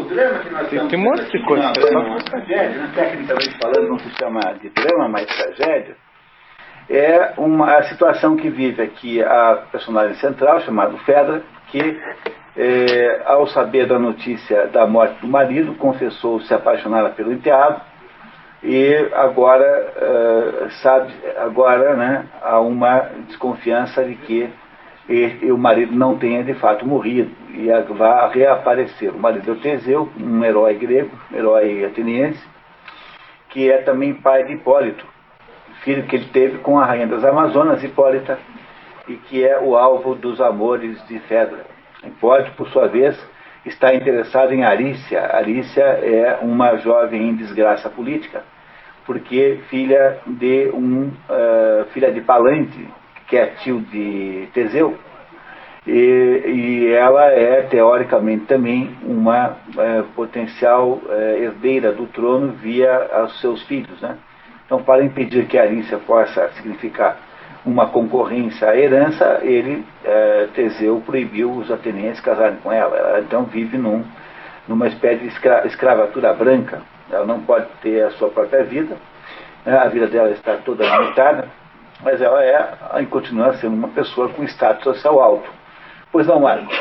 drama que nós estamos... Tem um monte de coisa. Não, é uma tragédia, né? Tecnicamente falando, não se chama de drama, mas tragédia. É a situação que vive aqui a personagem central, chamado Fedra, que, ao saber da notícia da morte do marido, confessou se apaixonada pelo enteado, e agora, né, há uma desconfiança de que o marido não tenha de fato morrido e vai reaparecer. O marido é o Teseu, um herói grego, um herói ateniense, que é também pai de Hipólito, filho que ele teve com a rainha das Amazonas, Hipólita, e que é o alvo dos amores de Fedra. Hipólito, por sua vez, está interessado em Arícia. Arícia é uma jovem em desgraça política, porque filha de Palante, que é tio de Teseu, e ela é, teoricamente, também uma potencial herdeira do trono via os seus filhos, né? Então, para impedir que a Arícia possa significar uma concorrência à herança, Teseu proibiu os atenienses casarem com ela. Ela, então, vive numa espécie de escravatura branca. Ela não pode ter a sua própria vida, né? A vida dela está toda limitada, mas ela continua sendo uma pessoa com status social alto. Pois não, Marco?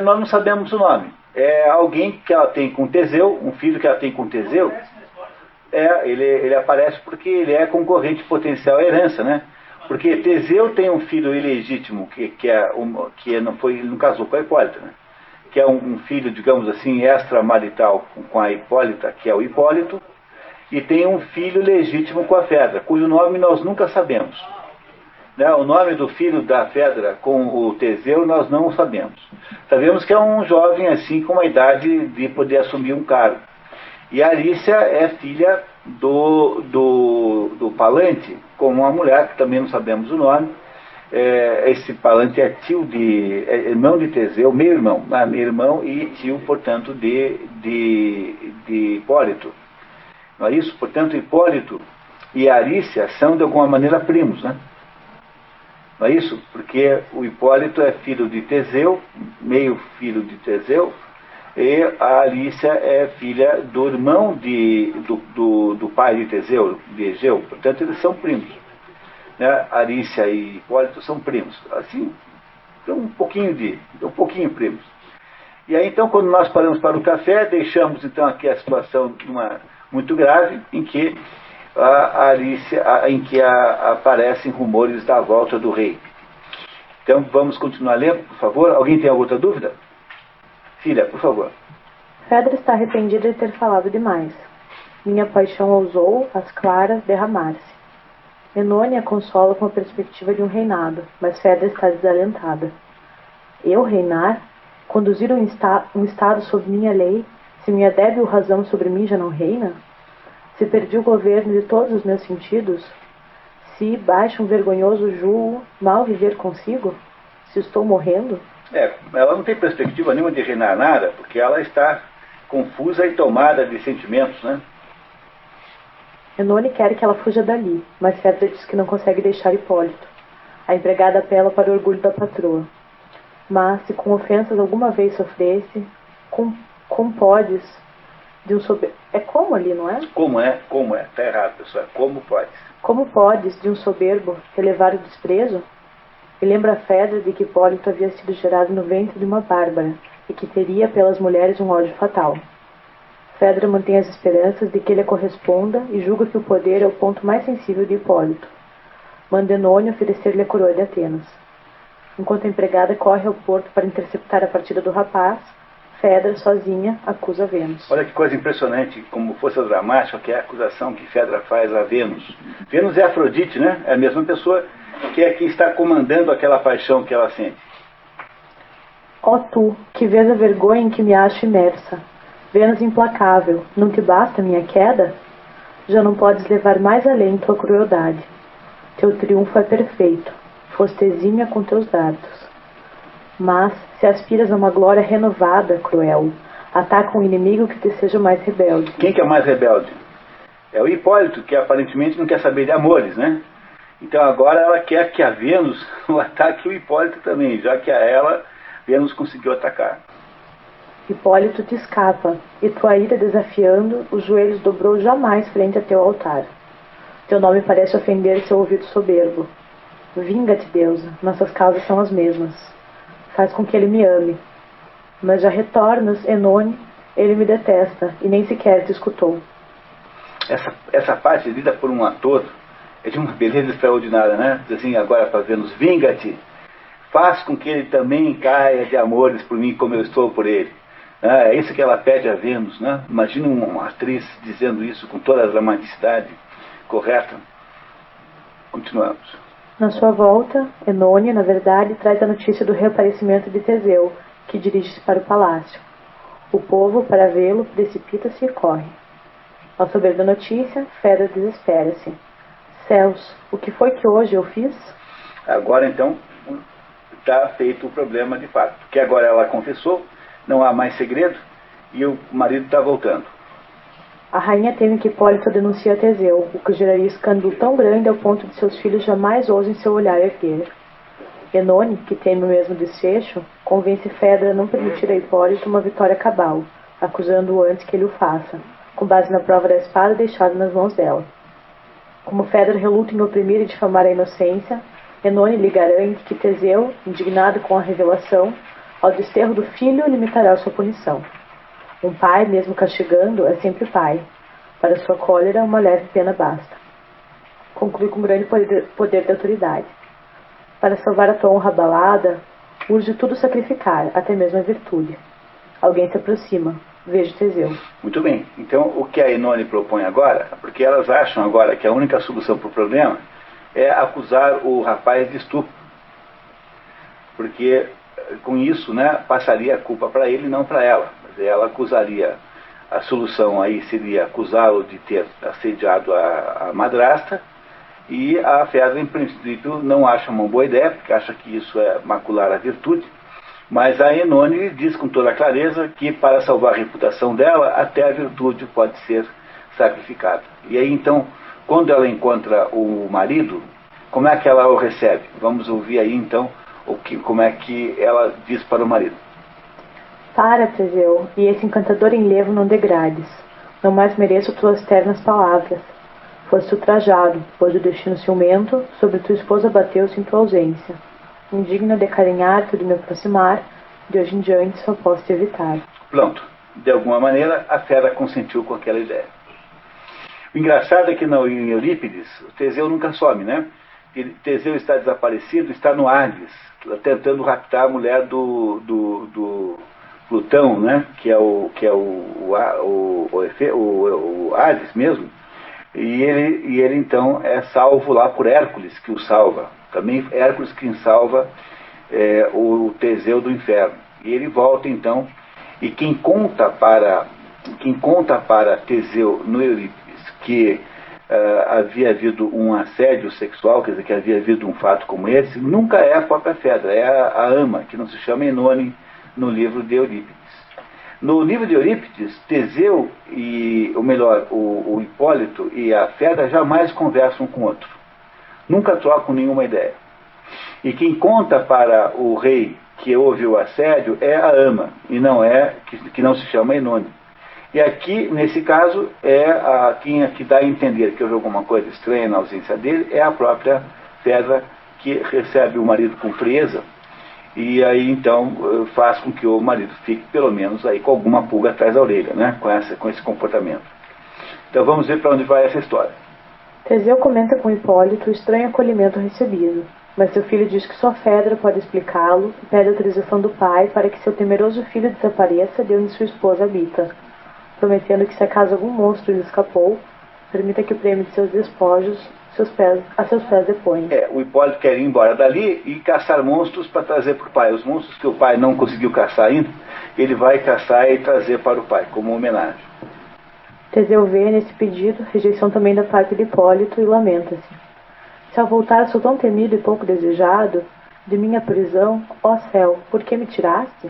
Nós não sabemos o nome. É alguém que ela tem com Teseu, um filho que ela tem com Teseu. Ele aparece porque ele é concorrente potencial à herança, né? Porque Teseu tem um filho ilegítimo ele não casou com a Hipólita, né? Que é um filho, digamos assim, extramarital com a Hipólita, que é o Hipólito, e tem um filho legítimo com a Fedra, cujo nome nós nunca sabemos. Né? O nome do filho da Fedra com o Teseu nós não sabemos. Sabemos que é um jovem assim com a idade de poder assumir um cargo. E a Arícia é filha do Palante, com uma mulher que também não sabemos o nome. Esse Palante é irmão de Teseu, meio-irmão e tio, portanto, de Hipólito. Não é isso? Portanto, Hipólito e Arícia são, de alguma maneira, primos, né? Não é isso? Porque o Hipólito é filho de Teseu, meio filho de Teseu, e a Arícia é filha do irmão do pai de Teseu, de Egeu. Portanto, eles são primos. Né? Arícia e Hipólito são primos. Assim, um pouquinho primos. E aí, então, quando nós paramos para o café, deixamos, então, aqui a situação muito grave, em que aparecem rumores da volta do rei. Então, vamos continuar lendo, por favor. Alguém tem alguma outra dúvida? Filha, por favor. Fedra está arrependida de ter falado demais. Minha paixão ousou, às claras, derramar-se. Enônia consola com a perspectiva de um reinado, mas Fedra está desalentada. Eu reinar? Conduzir um estado sob minha lei, se minha débil razão sobre mim já não reina? Se perdi o governo de todos os meus sentidos? Se, baixo um vergonhoso julgo, mal viver consigo? Se estou morrendo? Ela não tem perspectiva nenhuma de reinar nada, porque ela está confusa e tomada de sentimentos, né? Enone quer que ela fuja dali, mas Fedra diz que não consegue deixar Hipólito. A empregada apela para o orgulho da patroa. Mas, se com ofensas alguma vez sofresse, como podes de um soberbo... É como ali, não é? Como é? Está errado, pessoal. Como podes? Como podes, de um soberbo, relevar o desprezo? E lembra a Fedra de que Hipólito havia sido gerado no ventre de uma bárbara e que teria pelas mulheres um ódio fatal. Fedra mantém as esperanças de que ele a corresponda e julga que o poder é o ponto mais sensível de Hipólito. Manda Enônio oferecer-lhe a coroa de Atenas. Enquanto a empregada corre ao porto para interceptar a partida do rapaz, Fedra, sozinha, acusa Vênus. Olha que coisa impressionante, como força dramática, que é a acusação que Fedra faz a Vênus. Vênus é Afrodite, né? É a mesma pessoa que é que está comandando aquela paixão que ela sente. Ó tu, que vês a vergonha em que me acho imersa. Vênus implacável, não te basta minha queda? Já não podes levar mais além tua crueldade. Teu triunfo é perfeito, foste exímia com teus dardos. Mas, se aspiras a uma glória renovada, cruel, ataca um inimigo que te seja mais rebelde. Quem que é mais rebelde? É o Hipólito, que aparentemente não quer saber de amores, né? Então agora ela quer que a Vênus ataque o Hipólito também, já que a ela Vênus conseguiu atacar. Hipólito te escapa, e tua ira desafiando, os joelhos dobrou jamais frente a teu altar. Teu nome parece ofender seu ouvido soberbo. Vinga-te, deusa, nossas causas são as mesmas. Faz com que ele me ame. Mas já retornas, Enone, ele me detesta, e nem sequer te escutou. Essa parte lida por um ator é de uma beleza extraordinária, né? Diz assim, agora para Vênus, vinga-te, faz com que ele também caia de amores por mim como eu estou por ele. É isso que ela pede a Vênus, né? Imagina uma atriz dizendo isso com toda a dramaticidade correta. Continuamos. Na sua volta, Enone, na verdade, traz a notícia do reaparecimento de Teseu, que dirige-se para o palácio. O povo, para vê-lo, precipita-se e corre. Ao saber da notícia, Fedra desespera-se. Céus, o que foi que hoje eu fiz? Agora, então, está feito o problema de fato. Porque agora ela confessou, não há mais segredo, e o marido está voltando. A rainha teme que Hipólito denuncie a Teseu, o que geraria escândalo tão grande ao ponto de seus filhos jamais ousem seu olhar erguer. Enone, que teme o mesmo desfecho, convence Fedra a não permitir a Hipólito uma vitória cabal, acusando-o antes que ele o faça, com base na prova da espada deixada nas mãos dela. Como Fedra reluta em oprimir e difamar a inocência, Enone lhe garante que Teseu, indignado com a revelação, ao desterro do filho limitará sua punição. Um pai, mesmo castigando, é sempre pai. Para sua cólera, uma leve pena basta. Conclui com grande poder de autoridade. Para salvar a tua honra abalada, urge tudo sacrificar, até mesmo a virtude. Alguém se aproxima. Veja Teseu. Muito bem. Então, o que a Enone propõe agora, porque elas acham agora que a única solução para o problema é acusar o rapaz de estupro. Porque, com isso, né, passaria a culpa para ele e não para ela. Ela acusaria, a solução aí seria acusá-lo de ter assediado a madrasta, e a Fedra, em princípio, não acha uma boa ideia, porque acha que isso é macular a virtude, mas a Enone diz com toda clareza que para salvar a reputação dela, até a virtude pode ser sacrificada. E aí então, quando ela encontra o marido, como é que ela o recebe? Vamos ouvir aí então como é que ela diz para o marido. Para, Teseu, e esse encantador enlevo não degrades. Não mais mereço tuas ternas palavras. Foste ultrajado, pois o destino ciumento sobre tua esposa bateu-se em tua ausência. Indigna de carinhar-te, de me aproximar, de hoje em diante só posso te evitar. Pronto. De alguma maneira, a Fera consentiu com aquela ideia. O engraçado é que em Eurípides, o Teseu nunca some, né? Teseu está desaparecido, está no Hades, tentando raptar a mulher do Plutão, né? que é o Hades mesmo. E ele então é salvo lá por Hércules, que o salva. Também Hércules quem salva o Teseu do inferno. E ele volta então, e quem conta para Teseu no Eurípides que havia havido um assédio sexual, quer dizer, que havia havido um fato como esse, nunca é a própria Fedra, é a ama, que não se chama Enone no livro de Eurípides. No livro de Eurípides, Teseu o Hipólito e a Fedra jamais conversam um com o outro. Nunca trocam nenhuma ideia. E quem conta para o rei que houve o assédio é a ama, e não que não se chama Enone. E aqui, nesse caso, quem que dá a entender que houve alguma coisa estranha na ausência dele é a própria Fedra, que recebe o marido com frieza, e aí então faz com que o marido fique pelo menos aí com alguma pulga atrás da orelha, né, com esse comportamento. Então vamos ver para onde vai essa história. Teseu comenta com Hipólito o estranho acolhimento recebido, mas seu filho diz que só Fedra pode explicá-lo e pede autorização do pai para que seu temeroso filho desapareça de onde sua esposa habita, prometendo que se acaso algum monstro lhe escapou, permita que o prêmio de seus despojos a seus pés deponha. O Hipólito quer ir embora dali e caçar monstros para trazer para o pai. Os monstros que o pai não conseguiu caçar ainda, ele vai caçar e trazer para o pai, como homenagem. Teseu vê nesse pedido rejeição também da parte de Hipólito e lamenta-se. Se ao voltar sou tão temido e pouco desejado, de minha prisão, ó céu, por que me tiraste?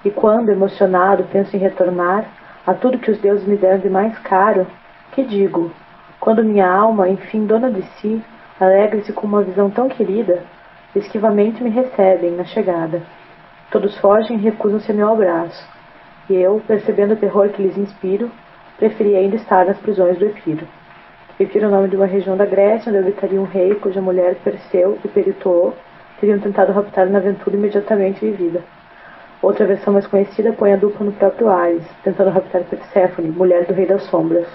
E quando, emocionado, penso em retornar a tudo que os deuses me deram de mais caro, que digo? Quando minha alma, enfim dona de si, alegra-se com uma visão tão querida, esquivamente me recebem na chegada. Todos fogem e recusam-se a meu abraço. E eu, percebendo o terror que lhes inspiro, preferi ainda estar nas prisões do Epiro. Epiro é o nome de uma região da Grécia, onde habitaria um rei cuja mulher Perseu e Peritoo teriam tentado raptar na aventura imediatamente vivida. Outra versão mais conhecida põe a dupla no próprio Ares, tentando raptar Perséfone, mulher do Rei das Sombras.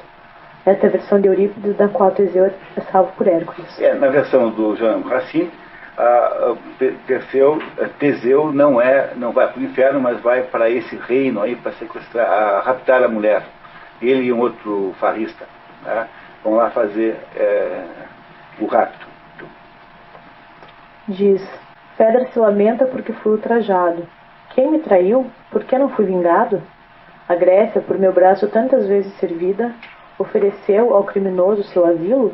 Esta é a versão de Eurípides, da qual Teseu é salvo por Hércules. Na versão do Jean Racine, Teseu não vai para o inferno, mas vai para esse reino aí para sequestrar, raptar a mulher. Ele e um outro farrista, né, vão lá fazer o rapto. Diz: Fedra se lamenta porque fui ultrajado. Quem me traiu? Por que não fui vingado? A Grécia, por meu braço tantas vezes servida, ofereceu ao criminoso seu asilo?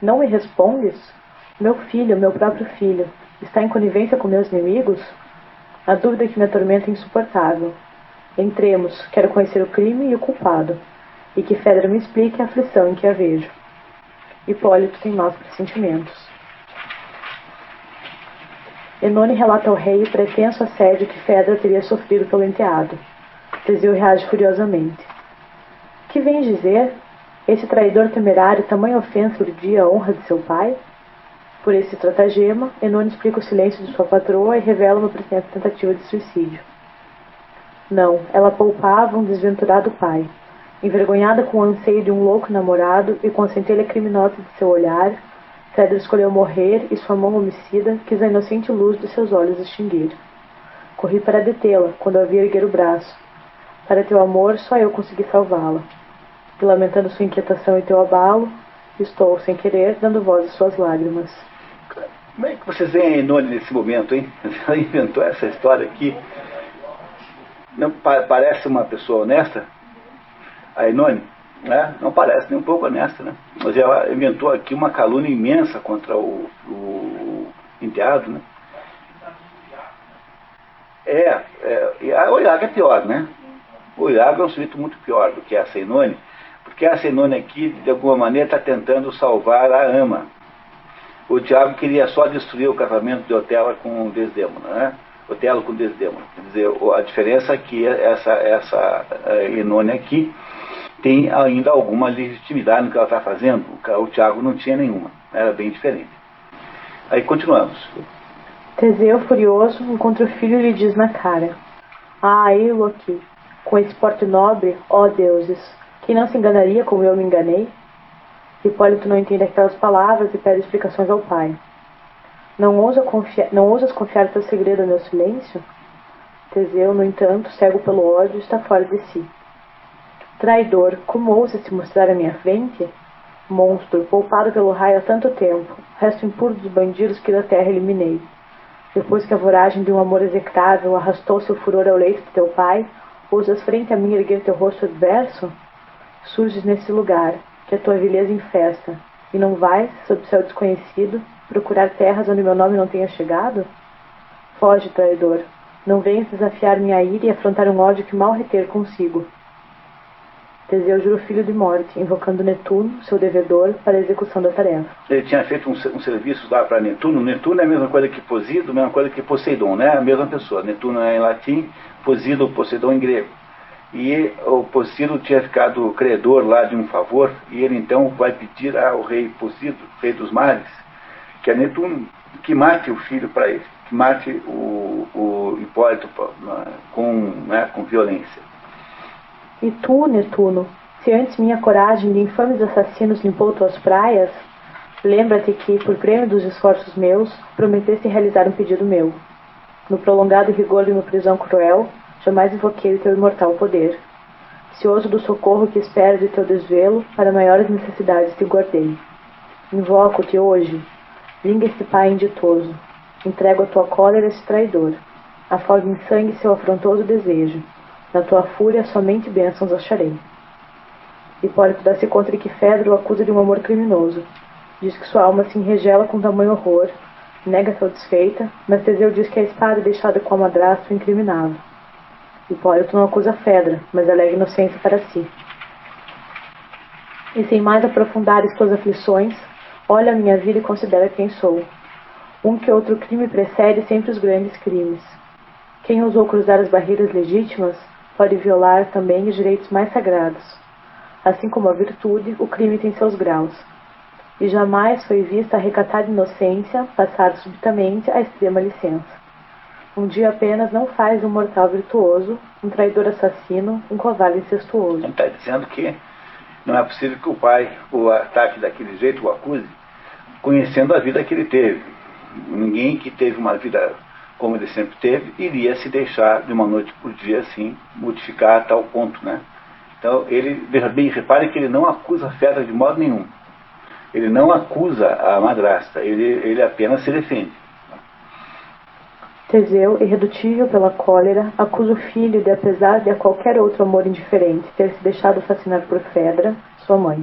Não me respondes? Meu filho, meu próprio filho, está em conivência com meus inimigos? A dúvida que me atormenta é insuportável. Entremos, quero conhecer o crime e o culpado, e que Fedra me explique a aflição em que a vejo. Hipólito tem maus pressentimentos. Enone relata ao rei o pretenso assédio que Fedra teria sofrido pelo enteado. Teseu reage furiosamente. Que vens dizer? Esse traidor temerário tamanha ofensa urdia a honra de seu pai? Por esse estratagema, Enone explica o silêncio de sua patroa e revela uma pretensa tentativa de suicídio. Não, ela poupava um desventurado pai. Envergonhada com o anseio de um louco namorado e com a centelha criminosa de seu olhar, Fedra escolheu morrer e sua mão homicida quis a inocente luz de seus olhos extinguir. Corri para detê-la, quando a vi erguer o braço. Para teu amor, só eu consegui salvá-la. E lamentando sua inquietação e teu abalo, estou, sem querer, dando voz às suas lágrimas. Como é que vocês veem a Enone nesse momento, hein? Ela inventou essa história aqui. Não parece uma pessoa honesta? A Enone, né? Não parece nem um pouco honesta, né? Mas ela inventou aqui uma calúnia imensa contra o enteado, né? O Iago é pior, né? O Iago é um sujeito muito pior do que essa Enone, porque essa Enone aqui, de alguma maneira, está tentando salvar a ama. O Tiago queria só destruir o casamento de Otelo com Desdémona, né? Otelo com Desdémona. Quer dizer, a diferença é que essa Enone aqui tem ainda alguma legitimidade no que ela está fazendo. O Tiago não tinha nenhuma. Era bem diferente. Aí continuamos. Teseu, furioso, encontra o filho e lhe diz na cara: Ah, eu aqui, com esse porte nobre, ó deuses, quem não se enganaria como eu me enganei? Hipólito não entende aquelas palavras e pede explicações ao pai. Não ousas confiar teu segredo ao meu silêncio? Teseu, no entanto, cego pelo ódio, está fora de si. Traidor, como ousas se mostrar à minha frente? Monstro, poupado pelo raio há tanto tempo, resto impuro dos bandidos que da terra eliminei. Depois que a voragem de um amor execrável arrastou seu furor ao leito de teu pai, ousas frente a mim erguer teu rosto adverso? Surges nesse lugar, que a tua vileza infesta, e não vais, sob céu desconhecido, procurar terras onde meu nome não tenha chegado? Foge, traidor, não venhas desafiar minha ira e afrontar um ódio que mal reter consigo. Teseu jura o filho de morte, invocando Netuno, seu devedor, para a execução da tarefa. Ele tinha feito um serviço lá para Netuno. Netuno é a mesma coisa que Posido, a mesma coisa que Poseidon, né? A mesma pessoa. Netuno é em latim, Posido ou Poseidon em grego. E o Posido tinha ficado credor lá de um favor, e ele então vai pedir ao rei Posido, rei dos mares, que é Netuno, que mate o filho para ele, que mate o Hipólito com violência. E tu, Netuno, se antes minha coragem de infames assassinos limpou tuas praias, lembra-te que, por prêmio dos esforços meus, prometeste realizar um pedido meu. No prolongado rigor de uma prisão cruel, jamais invoquei o teu imortal poder. Cioso do socorro que espero de teu desvelo, para maiores necessidades te guardei. Invoco-te hoje, vinga este pai inditoso, entrego a tua cólera esse traidor, afogue em sangue seu afrontoso desejo, na tua fúria somente bênçãos acharei. Hipólito dá-se conta de que Fedra o acusa de um amor criminoso. Diz que sua alma se enregela com tamanho horror, nega sua desfeita, mas Teseu diz que a espada deixada com a madrasta o incriminava. Hipólito não acusa Fedra, mas alega inocência para si. E sem mais aprofundares tuas aflições, olha a minha vida e considera quem sou. Um que outro crime precede sempre os grandes crimes. Quem ousou cruzar as barreiras legítimas pode violar também os direitos mais sagrados. Assim como a virtude, o crime tem seus graus. E jamais foi vista a recatada inocência passar subitamente à extrema licença. Um dia apenas não faz um mortal virtuoso, um traidor assassino, um covarde incestuoso. Ele está dizendo que não é possível que o pai o ataque daquele jeito, o acuse, conhecendo a vida que ele teve. Ninguém que teve uma vida como ele sempre teve, iria se deixar de uma noite por dia assim, modificar a tal ponto, né? Então, ele, veja bem, repare que ele não acusa a Fedra de modo nenhum. Ele não acusa a madrasta, ele apenas se defende. Teseu, irredutível pela cólera, acusa o filho de, apesar de a qualquer outro amor indiferente, ter se deixado fascinar por Fedra, sua mãe.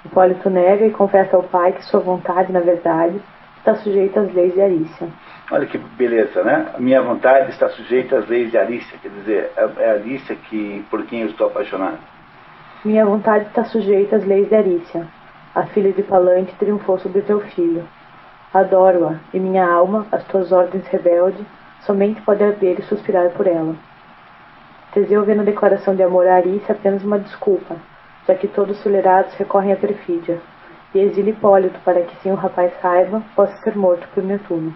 Hipólito nega e confessa ao pai que sua vontade, na verdade, está sujeita às leis de Arícia. Olha que beleza, né? A minha vontade está sujeita às leis de Arícia, quer dizer, é a Arícia por quem eu estou apaixonado. Minha vontade está sujeita às leis de Arícia. A filha de Palante triunfou sobre teu filho. Adoro-a, e minha alma, às tuas ordens rebelde, somente pode arder e suspirar por ela. Teseu vê na declaração de amor a Arícia apenas uma desculpa, já que todos os solerados recorrem à perfídia, e exila Hipólito para que, sem o rapaz saiba, possa ser morto por Netuno.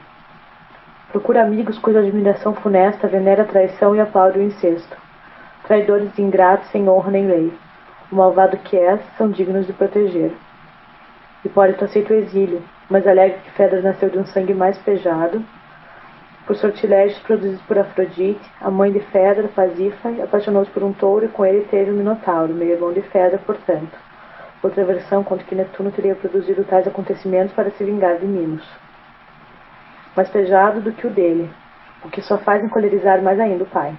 Procura amigos cuja admiração funesta venera a traição e aplaude o incesto. Traidores e ingratos sem honra nem lei. O malvado que és, são dignos de proteger. Hipólito aceita o exílio, mas alega que Fedra nasceu de um sangue mais pejado. Por sortilégios produzidos por Afrodite, a mãe de Fedra, Pasífae, apaixonou-se por um touro e com ele teve o Minotauro, meio-irmão de Fedra, portanto. Outra versão conta que Netuno teria produzido tais acontecimentos para se vingar de Minos. Mais pejado do que o dele, o que só faz encolerizar mais ainda o pai.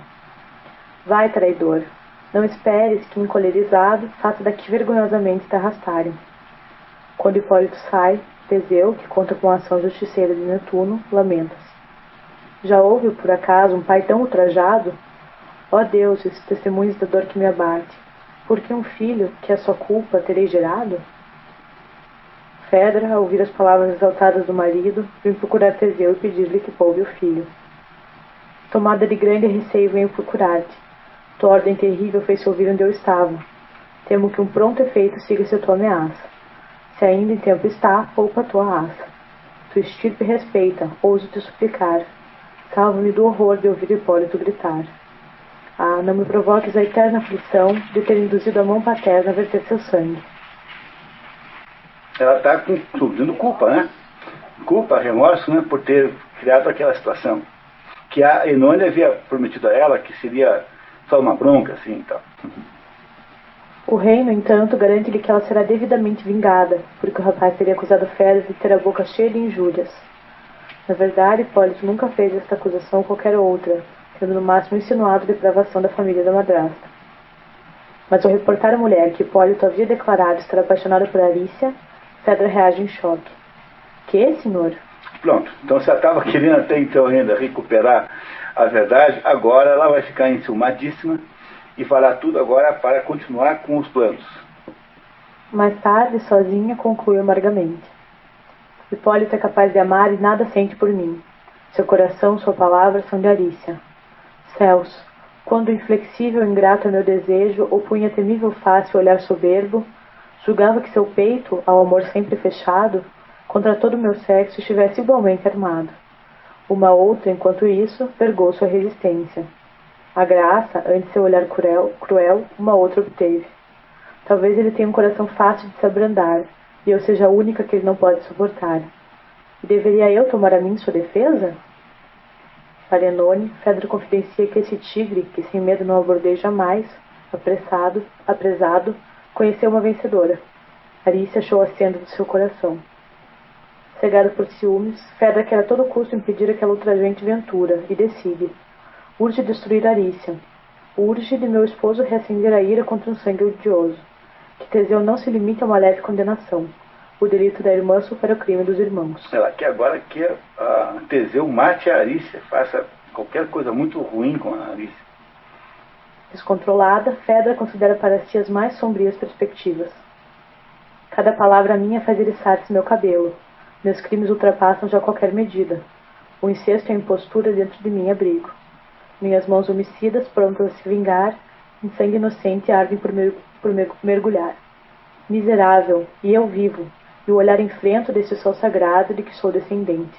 Vai, traidor, não esperes que, encolerizado, faça daqui vergonhosamente te arrastarem. Quando Hipólito sai, Teseu, que conta com a ação justiceira de Netuno, lamenta-se. Já houve, por acaso, um pai tão ultrajado? Ó deuses, testemunhos da dor que me abate, por que um filho, que é sua culpa, terei gerado? Fedra, ao ouvir as palavras exaltadas do marido, vem procurar Teseu e pedir-lhe que poupe o filho. Tomada de grande receio, venho procurar-te. Tua ordem terrível fez-se ouvir onde eu estava. Temo que um pronto efeito siga-se a tua ameaça. Se ainda em tempo está, poupa a tua raça. Tua estirpe respeita, ouso te suplicar. Salva-me do horror de ouvir Hipólito gritar. Ah, não me provoques a eterna aflição de ter induzido a mão paterna a verter seu sangue. Ela está subindo culpa, né? Culpa, remorso, né? Por ter criado aquela situação. Que a Enônia havia prometido a ela que seria só uma bronca, assim, então. O rei, no entanto, garante-lhe que ela será devidamente vingada, porque o rapaz teria acusado Fedra de ter a boca cheia de injúrias. Na verdade, Hipólito nunca fez esta acusação ou qualquer outra, sendo no máximo insinuado a depravação da família da madrasta. Mas ao reportar à mulher que Hipólito havia declarado estar apaixonado por Arícia, Fedra reage em choque. Que, senhor? Pronto, então se ela estava querendo até então ainda recuperar a verdade, agora ela vai ficar enciumadíssima e falar tudo agora para continuar com os planos. Mais tarde, sozinha, conclui amargamente. Hipólito é capaz de amar e nada sente por mim. Seu coração, sua palavra são de Arícia. Céus, quando inflexível e ingrato é meu desejo, opunha temível face o olhar soberbo, julgava que seu peito, ao amor sempre fechado, contra todo o meu sexo estivesse igualmente armado. Uma outra, enquanto isso, vergou sua resistência. A graça, ante seu olhar cruel, uma outra obteve. Talvez ele tenha um coração fácil de se abrandar, e eu seja a única que ele não pode suportar. E deveria eu tomar a mim sua defesa? Para Enone, Fedra confidencia que esse tigre, que sem medo não abordei jamais, apresado, conheceu uma vencedora. Arícia achou a senda do seu coração. Cegado por ciúmes, Fedra quer a todo custo impedir aquela ultrajante ventura, e decide. Urge destruir Arícia. Urge de meu esposo reacender a ira contra um sangue odioso. Que Teseu não se limite a uma leve condenação. O delito da irmã supera o crime dos irmãos. Ela quer agora que Teseu mate a Arícia, faça qualquer coisa muito ruim com a Arícia. Descontrolada, Fedra considera para si as mais sombrias perspectivas. Cada palavra minha faz eriçar-se meu cabelo. Meus crimes ultrapassam já qualquer medida. O incesto e a impostura dentro de mim abrigo. Minhas mãos homicidas, prontas a se vingar, em sangue inocente ardem por mergulhar. Miserável, e eu vivo, e o olhar enfrento desse sol sagrado de que sou descendente.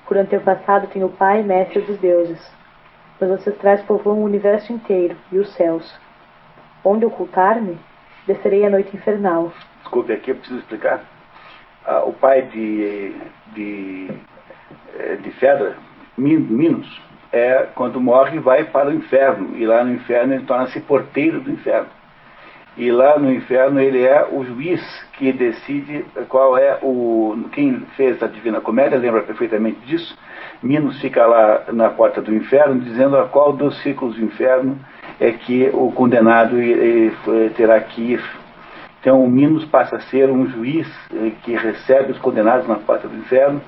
Por antepassado tenho pai e mestre dos deuses. Meus ancestrais povoam o universo inteiro e os céus. Onde ocultar-me? Descerei à noite infernal. Desculpe, aqui eu preciso explicar. O pai de Fedra, Minos, quando morre, vai para o inferno. E lá no inferno ele torna-se porteiro do inferno. E lá no inferno ele é o juiz que decide qual é quem fez a Divina Comédia, lembra perfeitamente disso. Minos fica lá na porta do inferno, dizendo a qual dos círculos do inferno é que o condenado terá que ir. Então o Minos passa a ser um juiz que recebe os condenados na porta do inferno,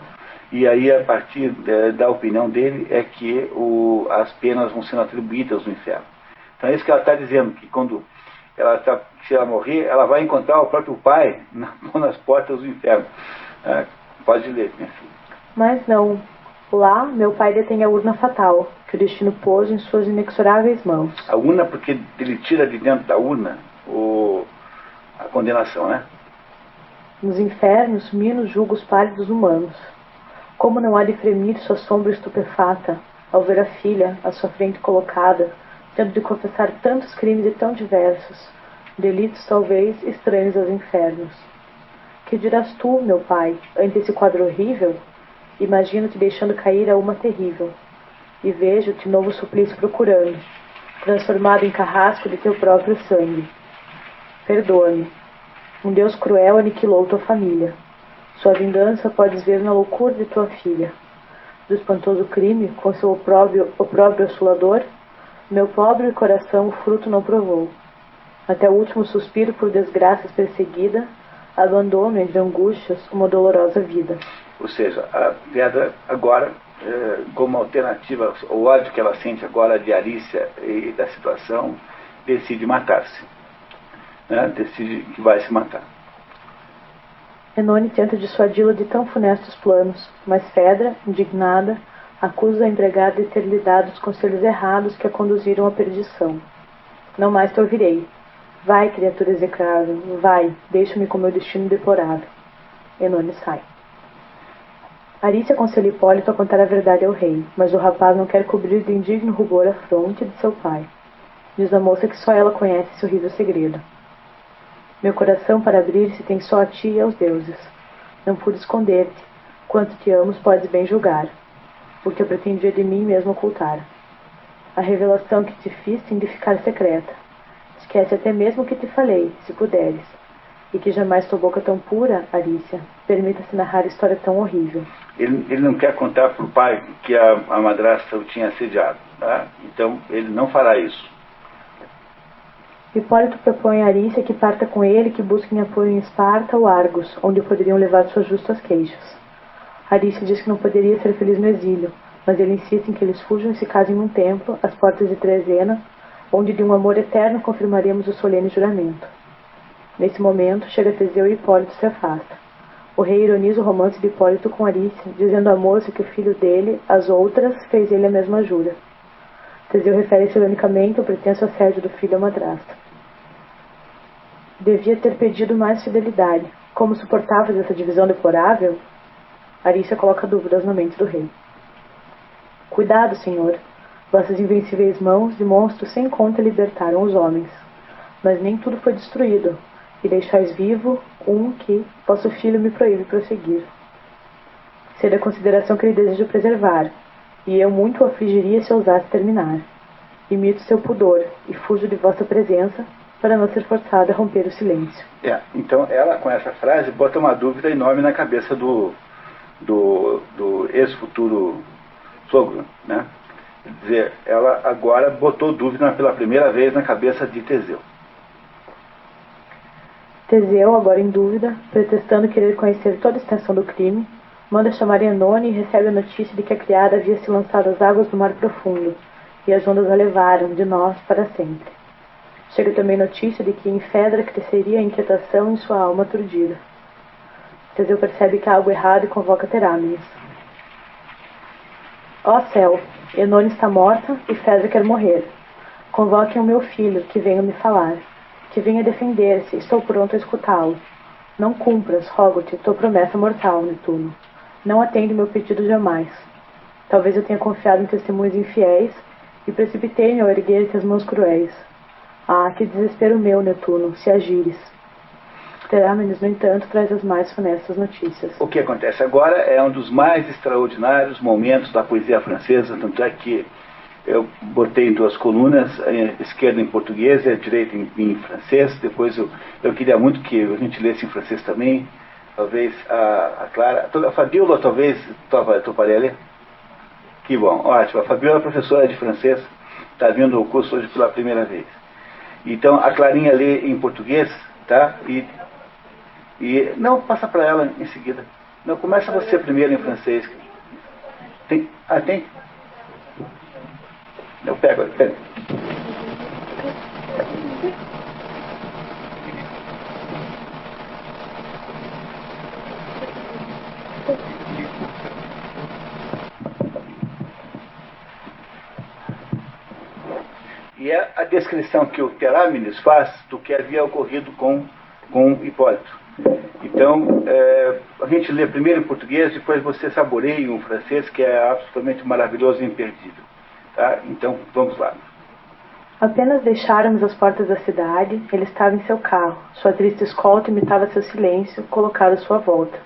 e aí a partir da opinião dele é que as penas vão sendo atribuídas no inferno. Então é isso que ela está dizendo, que quando se ela morrer, ela vai encontrar o próprio pai nas portas do inferno. Pode ler, minha filha. Mas não. Lá, meu pai detém a urna fatal, que o destino pôs em suas inexoráveis mãos. A urna, porque ele tira de dentro da urna a condenação, né? Nos infernos, Minos julga os pálidos humanos. Como não há de fremir sua sombra estupefata, ao ver a filha, à sua frente colocada, tendo de confessar tantos crimes e tão diversos, delitos talvez estranhos aos infernos. Que dirás tu, meu pai, ante esse quadro horrível? Imagino-te deixando cair a uma terrível, e vejo-te novo suplício procurando, transformado em carrasco de teu próprio sangue. Perdoa-me. Um Deus cruel aniquilou tua família. Sua vingança podes ver na loucura de tua filha. Do espantoso crime, com seu opróbrio assolador, meu pobre coração o fruto não provou. Até o último suspiro por desgraças perseguida, abandono entre angústias uma dolorosa vida. Ou seja, a Fedra agora, como alternativa ao ódio que ela sente agora de Arícia e da situação, decide matar-se. Decide que vai se matar. Enone tenta dissuadi-la de tão funestos planos, mas Fedra, indignada, acusa a empregada de ter lhe dado os conselhos errados que a conduziram à perdição. Não mais te ouvirei. Vai, criatura execrável, vai, deixa-me com meu destino deplorável. Enone sai. Arícia aconselha Hipólito a contar a verdade ao rei, mas o rapaz não quer cobrir de indigno rubor a fronte de seu pai. Diz a moça que só ela conhece esse horrível segredo. Meu coração para abrir-se tem só a ti e aos deuses. Não pude esconder-te. Quanto te amo, podes bem julgar. O que eu pretendia de mim mesmo ocultar. A revelação que te fiz tem de ficar secreta. Esquece até mesmo o que te falei, se puderes. E que jamais tua boca tão pura, Arícia, permita-se narrar história tão horrível. Ele não quer contar para o pai que a madrasta o tinha assediado. Tá? Então, ele não fará isso. Hipólito propõe a Arícia que parta com ele e que busquem apoio em Esparta ou Argos, onde poderiam levar suas justas queixas. Arícia diz que não poderia ser feliz no exílio, mas ele insiste em que eles fujam e se casem num templo, às portas de Trezena, onde de um amor eterno confirmaremos o solene juramento. Nesse momento, chega Teseu e Hipólito se afasta. O rei ironiza o romance de Hipólito com Arícia, dizendo à moça que o filho dele, as outras, fez ele a mesma jura. Teseu refere-se ironicamente ao pretenso assédio do filho à madrasta. Devia ter pedido mais fidelidade. Como suportavas essa divisão deplorável? Arícia coloca dúvidas na mente do rei. Cuidado, senhor. Vossas invencíveis mãos de monstros sem conta libertaram os homens. Mas nem tudo foi destruído, e deixais vivo um que vosso filho me proíbe prosseguir. Sei da consideração que ele deseja preservar, e eu muito o afligiria se ousasse terminar. Imito seu pudor, e fujo de vossa presença, para não ser forçada a romper o silêncio. Então ela, com essa frase, bota uma dúvida enorme na cabeça do ex-futuro sogro, né? Quer dizer, ela agora botou dúvida pela primeira vez na cabeça de Teseu. Teseu, agora em dúvida, pretextando querer conhecer toda a extensão do crime, manda chamar Enone e recebe a notícia de que a criada havia se lançado às águas do mar profundo, e as ondas a levaram de nós para sempre. Chega também notícia de que em Fedra cresceria a inquietação em sua alma aturdida. Teseu percebe que há algo errado e convoca Terámenes. Ó céu, Enone está morta e Fedra quer morrer. Convoquem o meu filho, que venha me falar. Que venha defender-se, estou pronto a escutá-lo. Não cumpras, rogo-te, tua promessa mortal, Netuno. Não atende meu pedido jamais. Talvez eu tenha confiado em testemunhos infiéis e precipitei-me ao erguer-te as mãos cruéis. Ah, que desespero meu, Netuno, se agires. Terámenes, no entanto, traz as mais funestas notícias. O que acontece agora é um dos mais extraordinários momentos da poesia francesa, tanto é que eu botei em duas colunas, a esquerda em português e a direita em francês. Depois eu queria muito que a gente lesse em francês também. Talvez a Clara, a Fabiola talvez toparia ler. Que bom, ótimo. A Fabiola é professora de francês, está vindo ao curso hoje pela primeira vez. Então a Clarinha lê em português, tá? E não, passa para ela em seguida. Não, começa você primeiro em francês. Tem? Ah, tem? Eu pego. E é a descrição que o Terámenes faz do que havia ocorrido com Hipólito. Então, a gente lê primeiro em português, depois você saboreia em um francês, que é absolutamente maravilhoso e imperdível. Tá? Então, vamos lá. Apenas deixáramos as portas da cidade, ele estava em seu carro. Sua triste escolta imitava seu silêncio, colocado à sua volta.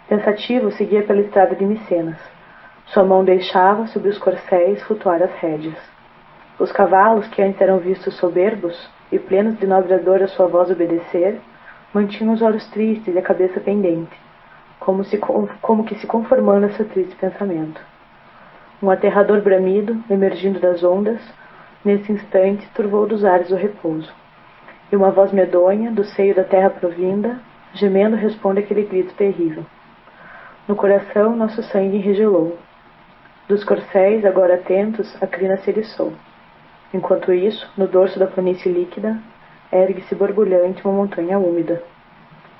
Pensativo, seguia pela estrada de Micenas. Sua mão deixava, sobre os corcéis, flutuar as rédeas. Os cavalos, que antes eram vistos soberbos e plenos de nobre ardor a sua voz obedecer, mantinham os olhos tristes e a cabeça pendente, como que se conformando a seu triste pensamento. Um aterrador bramido, emergindo das ondas, nesse instante turvou dos ares o repouso. E uma voz medonha, do seio da terra provinda, gemendo responde aquele grito terrível. No coração nosso sangue enregelou. Dos corcéis, agora atentos, a crina se eriçou. Enquanto isso, no dorso da planície líquida, ergue-se borbulhante uma montanha úmida.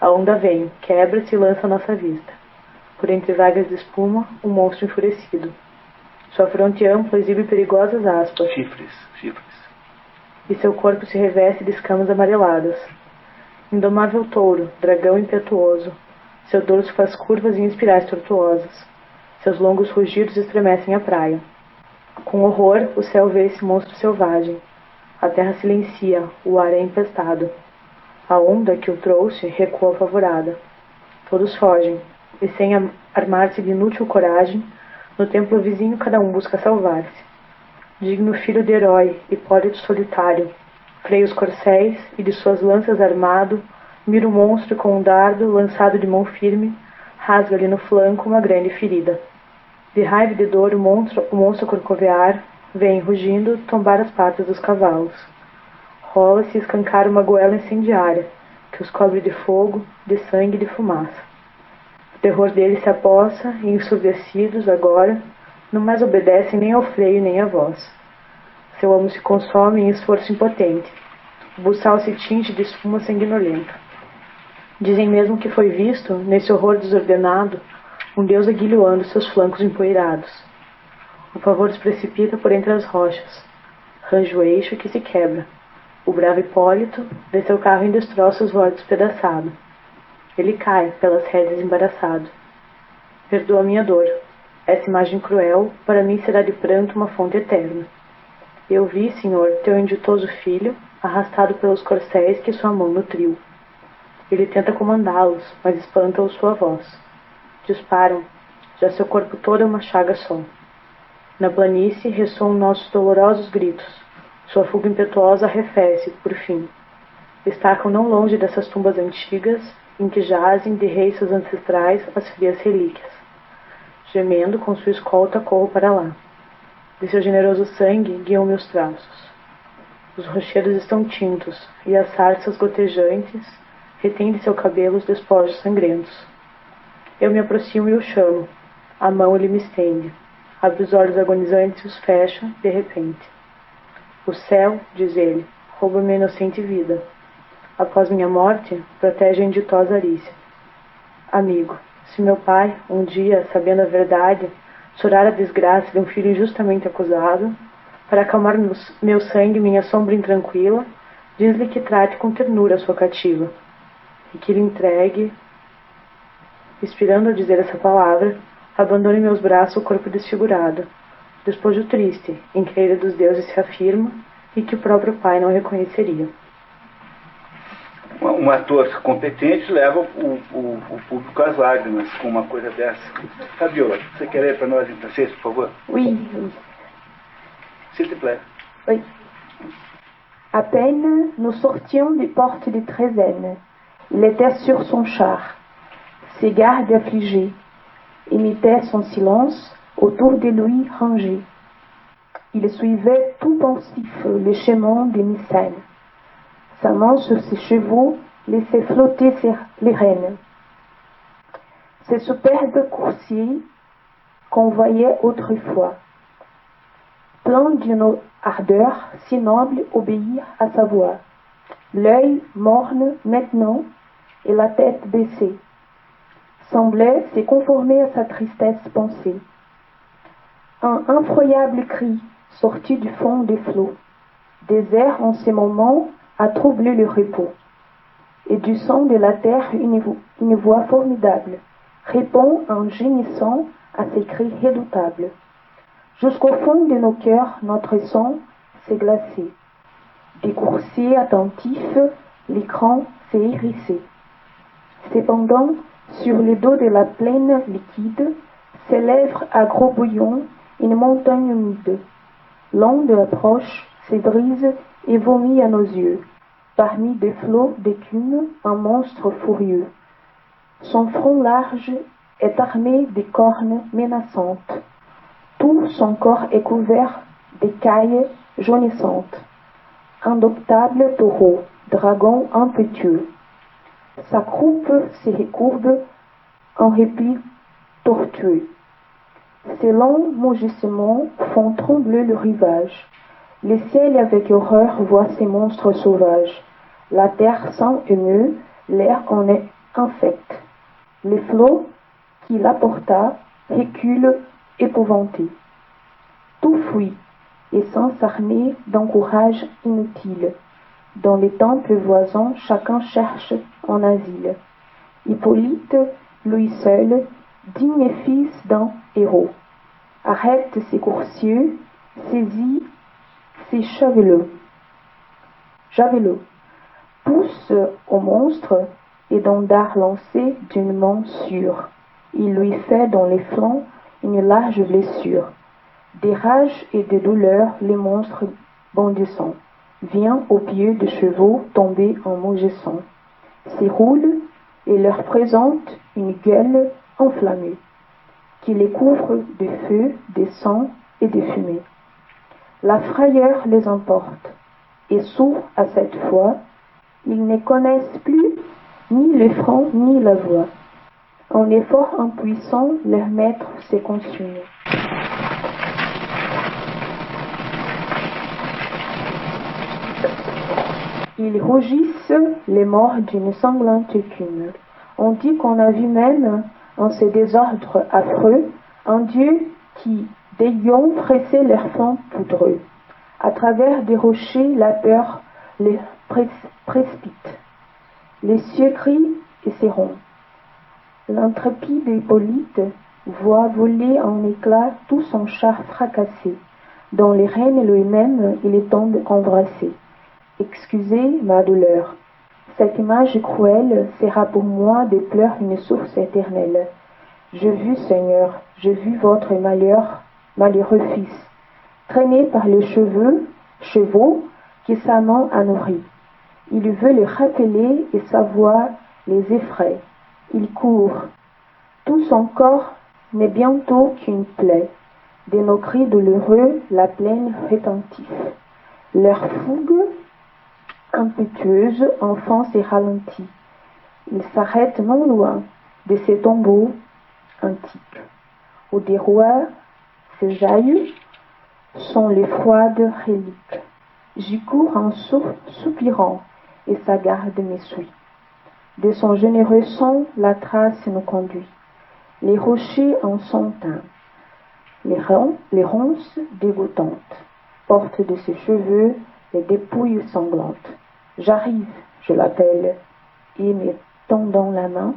A onda vem, quebra-se e lança a nossa vista. Por entre vagas de espuma, um monstro enfurecido. Sua fronte ampla exibe perigosas aspas. Chifres. E seu corpo se reveste de escamas amareladas. Indomável touro, dragão impetuoso. Seu dorso faz curvas em espirais tortuosas. Seus longos rugidos estremecem a praia. Com horror, o céu vê esse monstro selvagem. A terra silencia, o ar é empestado. A onda que o trouxe recua apavorada. Todos fogem, e sem armar-se de inútil coragem, no templo vizinho cada um busca salvar-se. Digno filho de herói, Hipólito solitário, freia os corcéis e de suas lanças armado, mira o monstro com um dardo lançado de mão firme, rasga-lhe no flanco uma grande ferida. De raiva e de dor o monstro corcovear, vem, rugindo, tombar as patas dos cavalos. Rola-se e escancara uma goela incendiária, que os cobre de fogo, de sangue e de fumaça. O terror deles se apossa, e ensurdecidos agora, não mais obedecem nem ao freio nem à voz. Seu amo se consome em esforço impotente. O buçal se tinge de espuma sanguinolenta. Dizem mesmo que foi visto, nesse horror desordenado, um deus aguilhoando seus flancos empoeirados. O pavor se precipita por entre as rochas. Range o eixo que se quebra. O bravo Hipólito vê seu carro em destroços voar despedaçado. Ele cai, pelas rédeas embaraçado. Perdoa minha dor. Essa imagem cruel, para mim será de pranto uma fonte eterna. Eu vi, Senhor, teu inditoso filho, arrastado pelos corcéis que sua mão nutriu. Ele tenta comandá-los, mas espanta-os sua voz. Disparam, já seu corpo todo é uma chaga só. Na planície ressoam nossos dolorosos gritos. Sua fuga impetuosa arrefece, por fim. Estacam não longe dessas tumbas antigas, em que jazem de reis seus ancestrais as frias relíquias. Gemendo, com sua escolta corro para lá. De seu generoso sangue guiam meus traços. Os rochedos estão tintos, e as sarças gotejantes retêm de seu cabelo os despojos sangrentos. Eu me aproximo e o chamo. A mão ele me estende. Abre os olhos agonizantes e os fecha, de repente. O céu, diz ele, rouba minha inocente vida. Após minha morte, protege a inditosa Arícia. Amigo, se meu pai, um dia, sabendo a verdade, chorar a desgraça de um filho injustamente acusado, para acalmar meu sangue, minha sombra intranquila, diz-lhe que trate com ternura a sua cativa, e que lhe entregue, expirando ao dizer essa palavra, abandone em meus braços o corpo desfigurado, despojo triste, em que a ira dos deuses se afirma e que o próprio pai não reconheceria. Um ator competente leva o público às lágrimas com uma coisa dessa. Fabiola, você quer ler para nós em francês, por favor? Oui, oui. S'il te plaît. Oui. À peine nous sortions des portes de Trézène. Il était sur son char. Ses gardes affligés imitaient son silence autour de lui rangés. Il suivait tout pensif le chemin des Mycènes. Sa main sur ses chevaux laissait flotter les rênes. Ces superbes coursiers qu'on voyait autrefois, pleins d'une ardeur si noble, obéir à sa voix. L'œil morne maintenant et la tête baissée, semblait se conformer à sa tristesse pensée. Un effroyable cri sortit du fond des flots, désert en ces moments a troublé le repos, et du son de la terre une voix formidable répond en gémissant à ces cris redoutables. Jusqu'au fond de nos cœurs, notre sang s'est glacé. Des coursiers attentifs, l'écran s'est hérissé. Cependant, sur le dos de la plaine liquide, s'élève à gros bouillons une montagne humide. L'onde approche, se brise et vomit à nos yeux, parmi des flots d'écume, un monstre furieux. Son front large est armé de cornes menaçantes. Tout son corps est couvert d'écailles jaunissantes. Indomptable taureau, dragon impétueux. Sa croupe se recourbe en repli tortueux. Ses longs mugissements font trembler le rivage. Le ciel avec horreur voit ces monstres sauvages. La terre s'en émeut, l'air en est infect. Les flots qui l'apporta reculent épouvantés. Tout fuit, et sans s'armer d'un courage inutile. Dans les temples voisins, chacun cherche un asile. Hippolyte, lui seul, digne fils d'un héros, arrête ses coursiers, saisit ses javelots, pousse au monstre et d'un dard lancé d'une main sûre, il lui fait dans les flancs une large blessure. Des rages et des douleurs, les monstres bondissant, vient aux pieds des chevaux tombés en maugissant, s'éroule et leur présente une gueule enflammée, qui les couvre de feu, de sang et de fumée. La frayeur les emporte, et sourds à cette fois, ils ne connaissent plus ni le front ni la voix. En effort impuissant, leur maître s'est consumé. Ils rougissent les morts d'une sanglante écume. On dit qu'on a vu même, en ces désordres affreux, un dieu qui, des lions, pressait leurs flancs poudreux. À travers des rochers, la peur les précipite. Les cieux crient et s'éront. L'intrépide Hippolyte voit voler en éclats tout son char fracassé. Dans les rênes lui-même, il tombe embrassé. Excusez ma douleur. Cette image cruelle sera pour moi des pleurs une source éternelle. J'ai vu, Seigneur, j'ai vu votre malheureux fils, traîné par les chevaux qui sa main a nourri. Il veut les rappeler et sa voix les effraie. Il court. Tout son corps n'est bientôt qu'une plaie. De nos cris douloureux, la plaine retentit. Leur fougue impétueuse, enfant s'est ralentie. Ils s'arrêtent non loin de ces tombeaux antiques, où des rois, ces aïeux, sont les froides reliques. J'y cours en soupirant, et sa garde me suit. De son généreux sang, la trace nous conduit. Les rochers en sont teints. les ronces dégoûtantes, porte de ses cheveux les dépouilles sanglantes. J'arrive, je l'appelle, et me tendant la main,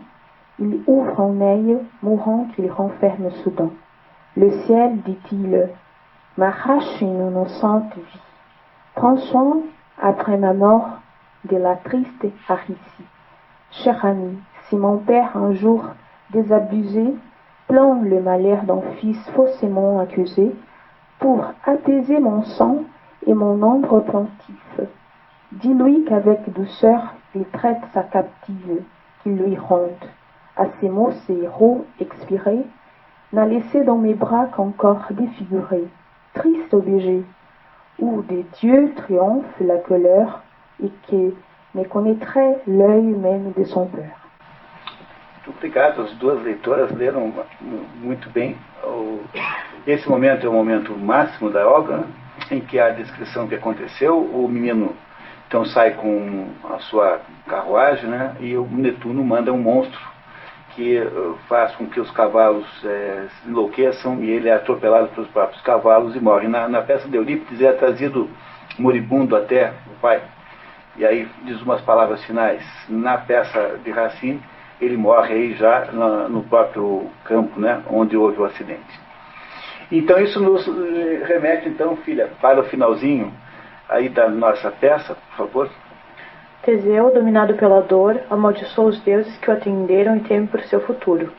il ouvre en œil mourant qu'il renferme soudain. Le ciel, dit-il, m'arrache une innocente vie. Prends soin, après ma mort, de la triste Aricie. Cher ami, si mon père un jour désabusé plaint le malheur d'un fils faussement accusé, pour apaiser mon sang et mon ombre plaintif, dis-lui qu'avec douceur il traite sa captive, qu'il lui rende. À ces mots, ce héros expiré n'a laissé dans mes bras qu'un corps défiguré, triste objet, où des dieux triomphe la colère e que me connaîtrait l'œil même de son père. Obrigado, as duas leitoras leram muito bem. Esse momento é o momento máximo da obra, né, em que há a descrição do que aconteceu. O menino então sai com a sua carruagem, né, e o Netuno manda um monstro que faz com que os cavalos se enlouqueçam e ele é atropelado pelos próprios cavalos e morre. Na peça de Eurípides é trazido moribundo até o pai. E aí diz umas palavras finais. Na peça de Racine, ele morre aí já no próprio campo, né, onde houve o acidente. Então isso nos remete, então, filha, para o finalzinho aí da nossa peça, por favor. Teseu, dominado pela dor, amaldiçoou os deuses que o atenderam e teme por seu futuro.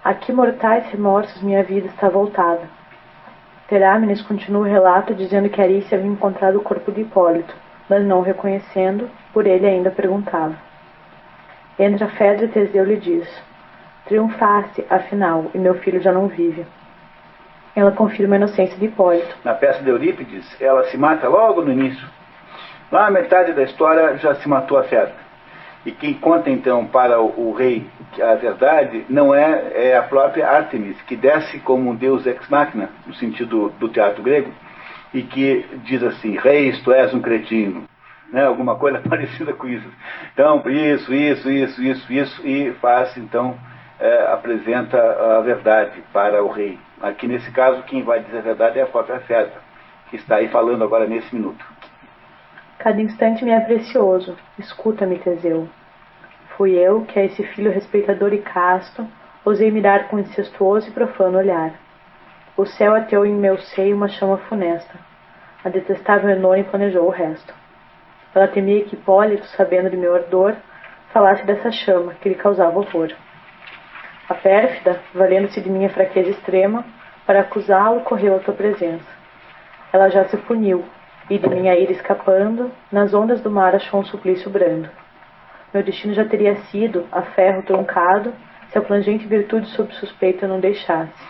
A que mortais remorsos minha vida está voltada. Terámenes continua o relato dizendo que Arícia havia encontrado o corpo de Hipólito, mas não o reconhecendo, por ele ainda perguntava. Entra Fedra e Teseu lhe diz: triunfaste, afinal, e meu filho já não vive. Ela confirma a inocência de Hipólito. Na peça de Eurípides, ela se mata logo no início. Lá na metade da história já se matou a Fedra. E quem conta então para o rei que a verdade não é a própria Ártemis, que desce como um deus ex machina, no sentido do teatro grego, e que diz assim: reis, tu és um cretino. Né, alguma coisa parecida com isso. Então, isso, e faz, então, apresenta a verdade para o rei. Aqui, nesse caso, quem vai dizer a verdade é a própria Fedra, que está aí falando agora nesse minuto. Cada instante me é precioso. Escuta-me, Teseu. Fui eu que a esse filho respeitador e casto ousei mirar com incestuoso e profano olhar. O céu ateou em meu seio uma chama funesta. A detestável Enone planejou o resto. Ela temia que Hipólito, sabendo de meu ardor, falasse dessa chama que lhe causava horror. A pérfida, valendo-se de minha fraqueza extrema, para acusá-lo, correu à tua presença. Ela já se puniu, e de minha ira escapando, nas ondas do mar achou um suplício brando. Meu destino já teria sido, a ferro truncado, se a plangente virtude sob suspeita eu não deixasse.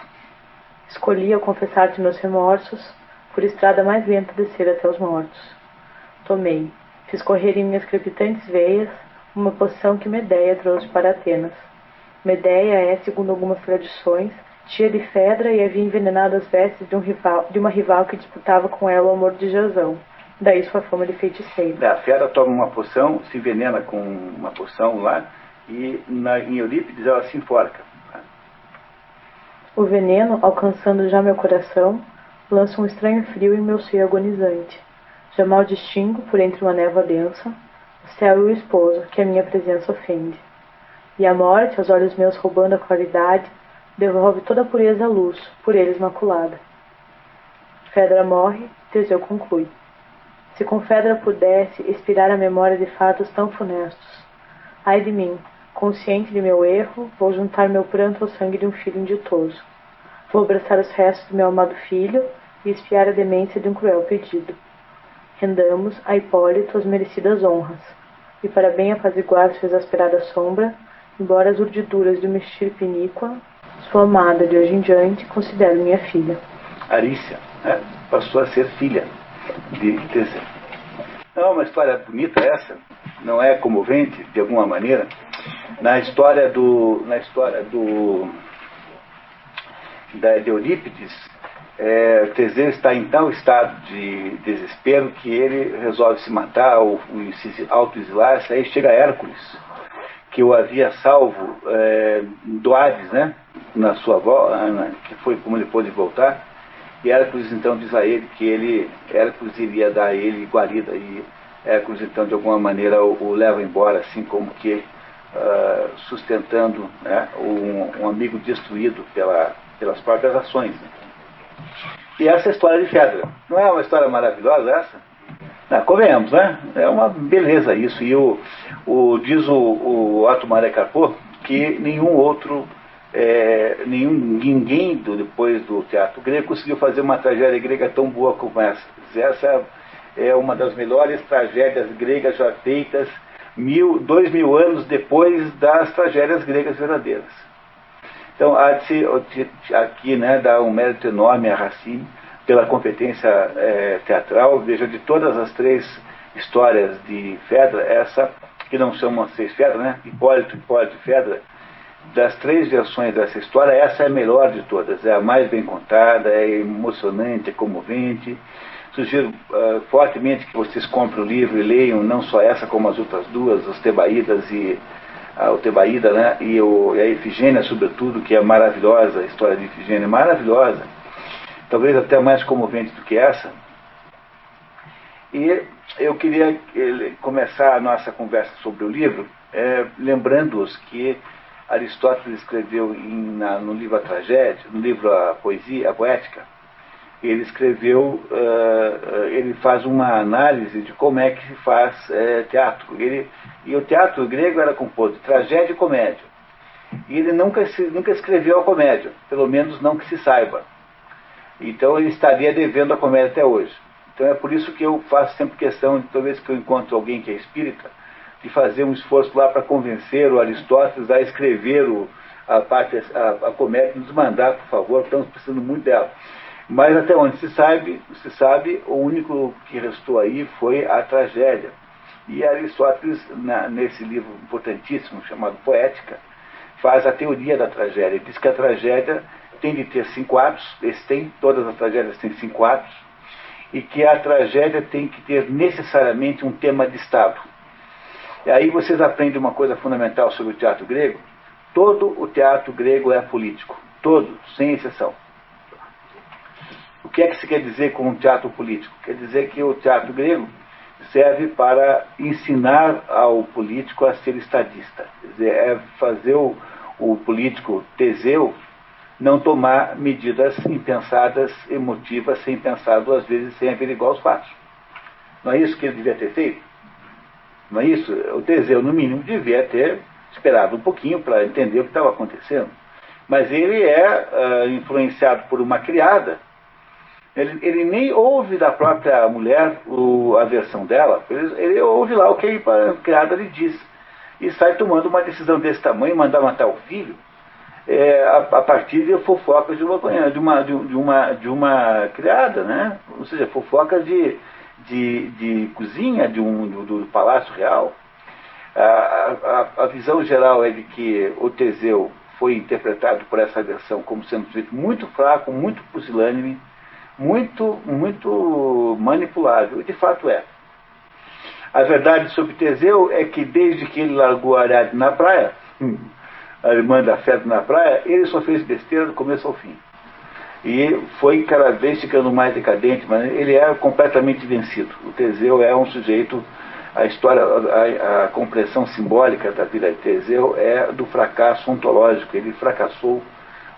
Escolhi, ao confessar-te meus remorsos, por estrada mais lenta descer até os mortos. Tomei, fiz correr em minhas crepitantes veias uma poção que Medeia trouxe para Atenas. Medeia é, segundo algumas tradições, tia de Fedra e havia envenenado as vestes de uma rival que disputava com ela o amor de Jasão. Daí sua fama de feiticeira. A Fedra toma uma poção, se envenena com uma poção lá, e em Eurípides ela se enforca. O veneno, alcançando já meu coração, lança um estranho frio em meu seio agonizante. Já mal distingo, por entre uma névoa densa, o céu e o esposo, que a minha presença ofende. E a morte, aos olhos meus roubando a claridade, devolve toda a pureza à luz, por eles maculada. Fedra morre, Teseu conclui. Se com Fedra pudesse expirar a memória de fatos tão funestos, ai de mim, consciente de meu erro, vou juntar meu pranto ao sangue de um filho inditoso. Vou abraçar os restos do meu amado filho e expiar a demência de um cruel pedido. Rendamos a Hipólito as merecidas honras, e para bem apaziguar sua exasperada sombra, embora as urdiduras de uma estirpe iníqua, sua amada de hoje em diante considero minha filha. Arícia, passou a ser filha de Teseu. Não é uma história bonita essa? Não é comovente de alguma maneira? Na história de Eurípides, Teseu está em tal estado de desespero que ele resolve se matar ou se autoexilar-se. Aí chega Hércules, que o havia salvo do Hades, né, na sua volta, que foi como ele pôde voltar, E Hércules então diz a ele que Hércules iria dar a ele guarida, e Hércules então de alguma maneira o leva embora, assim como que sustentando, né, um amigo destruído pelas próprias ações. Né? E essa é a história de Fedra. Não é uma história maravilhosa essa? Não, comemos, né? É uma beleza isso. E diz o Otto Maria Carpo que nenhum outro, ninguém depois do teatro grego conseguiu fazer uma tragédia grega tão boa como essa. Essa é uma das melhores tragédias gregas já feitas 2000 anos depois das tragédias gregas verdadeiras. Então, há de se aqui, né, dar um mérito enorme a Racine pela competência teatral. Veja, de todas as 3 histórias de Fedra, essa, que não chamam 6 Fedra, né, Hipólito e Fedra, das 3 versões dessa história, essa é a melhor de todas, é a mais bem contada, é emocionante, é comovente. Sugiro fortemente que vocês comprem o livro e leiam não só essa, como as outras 2, os Tebaídas o Tebaída, né, e a Ifigênia, sobretudo, que é maravilhosa, a história de Ifigênia é maravilhosa, talvez até mais comovente do que essa. E eu queria começar a nossa conversa sobre o livro lembrando-os que Aristóteles escreveu no livro A Tragédia, no livro A Poesia, a Poética. Ele escreveu, ele faz uma análise de como é que se faz teatro. E o teatro grego era composto de tragédia e comédia. E ele nunca escreveu a comédia, pelo menos não que se saiba. Então ele estaria devendo a comédia até hoje. Então é por isso que eu faço sempre questão, toda vez que eu encontro alguém que é espírita, de fazer um esforço lá para convencer o Aristóteles a escrever a comédia, nos mandar, por favor, estamos precisando muito dela. Mas até onde se sabe, o único que restou aí foi a tragédia. E Aristóteles, nesse livro importantíssimo chamado Poética, faz a teoria da tragédia. Ele diz que a tragédia tem de ter 5 atos, todas as tragédias têm 5 atos, e que a tragédia tem que ter necessariamente um tema de Estado. E aí vocês aprendem uma coisa fundamental sobre o teatro grego. Todo o teatro grego é político. Todo, sem exceção. O que é que se quer dizer com um teatro político? Quer dizer que o teatro grego serve para ensinar ao político a ser estadista. Quer dizer, é fazer o político Teseu não tomar medidas impensadas, emotivas, sem pensar 2 vezes, sem averiguar os fatos. Não é isso que ele devia ter feito? Não é isso? O Teseu, no mínimo, devia ter esperado um pouquinho para entender o que estava acontecendo. Mas ele é influenciado por uma criada. Ele nem ouve da própria mulher a versão dela. Ele ouve lá o que a criada lhe diz. E sai tomando uma decisão desse tamanho, mandar matar o filho, a partir de fofocas de uma criada, né? Ou seja, fofocas de cozinha do Palácio Real. A visão geral é de que o Teseu foi interpretado por essa versão como sendo um sujeito muito fraco, muito pusilânime, muito manipulável, e de fato é. A verdade sobre Teseu é que desde que ele largou a Ariadne na praia, a irmã da Fedra na praia, ele só fez besteira do começo ao fim. E foi cada vez ficando mais decadente, mas ele era completamente vencido. O Teseu é um sujeito, a compreensão simbólica da vida de Teseu é do fracasso ontológico. Ele fracassou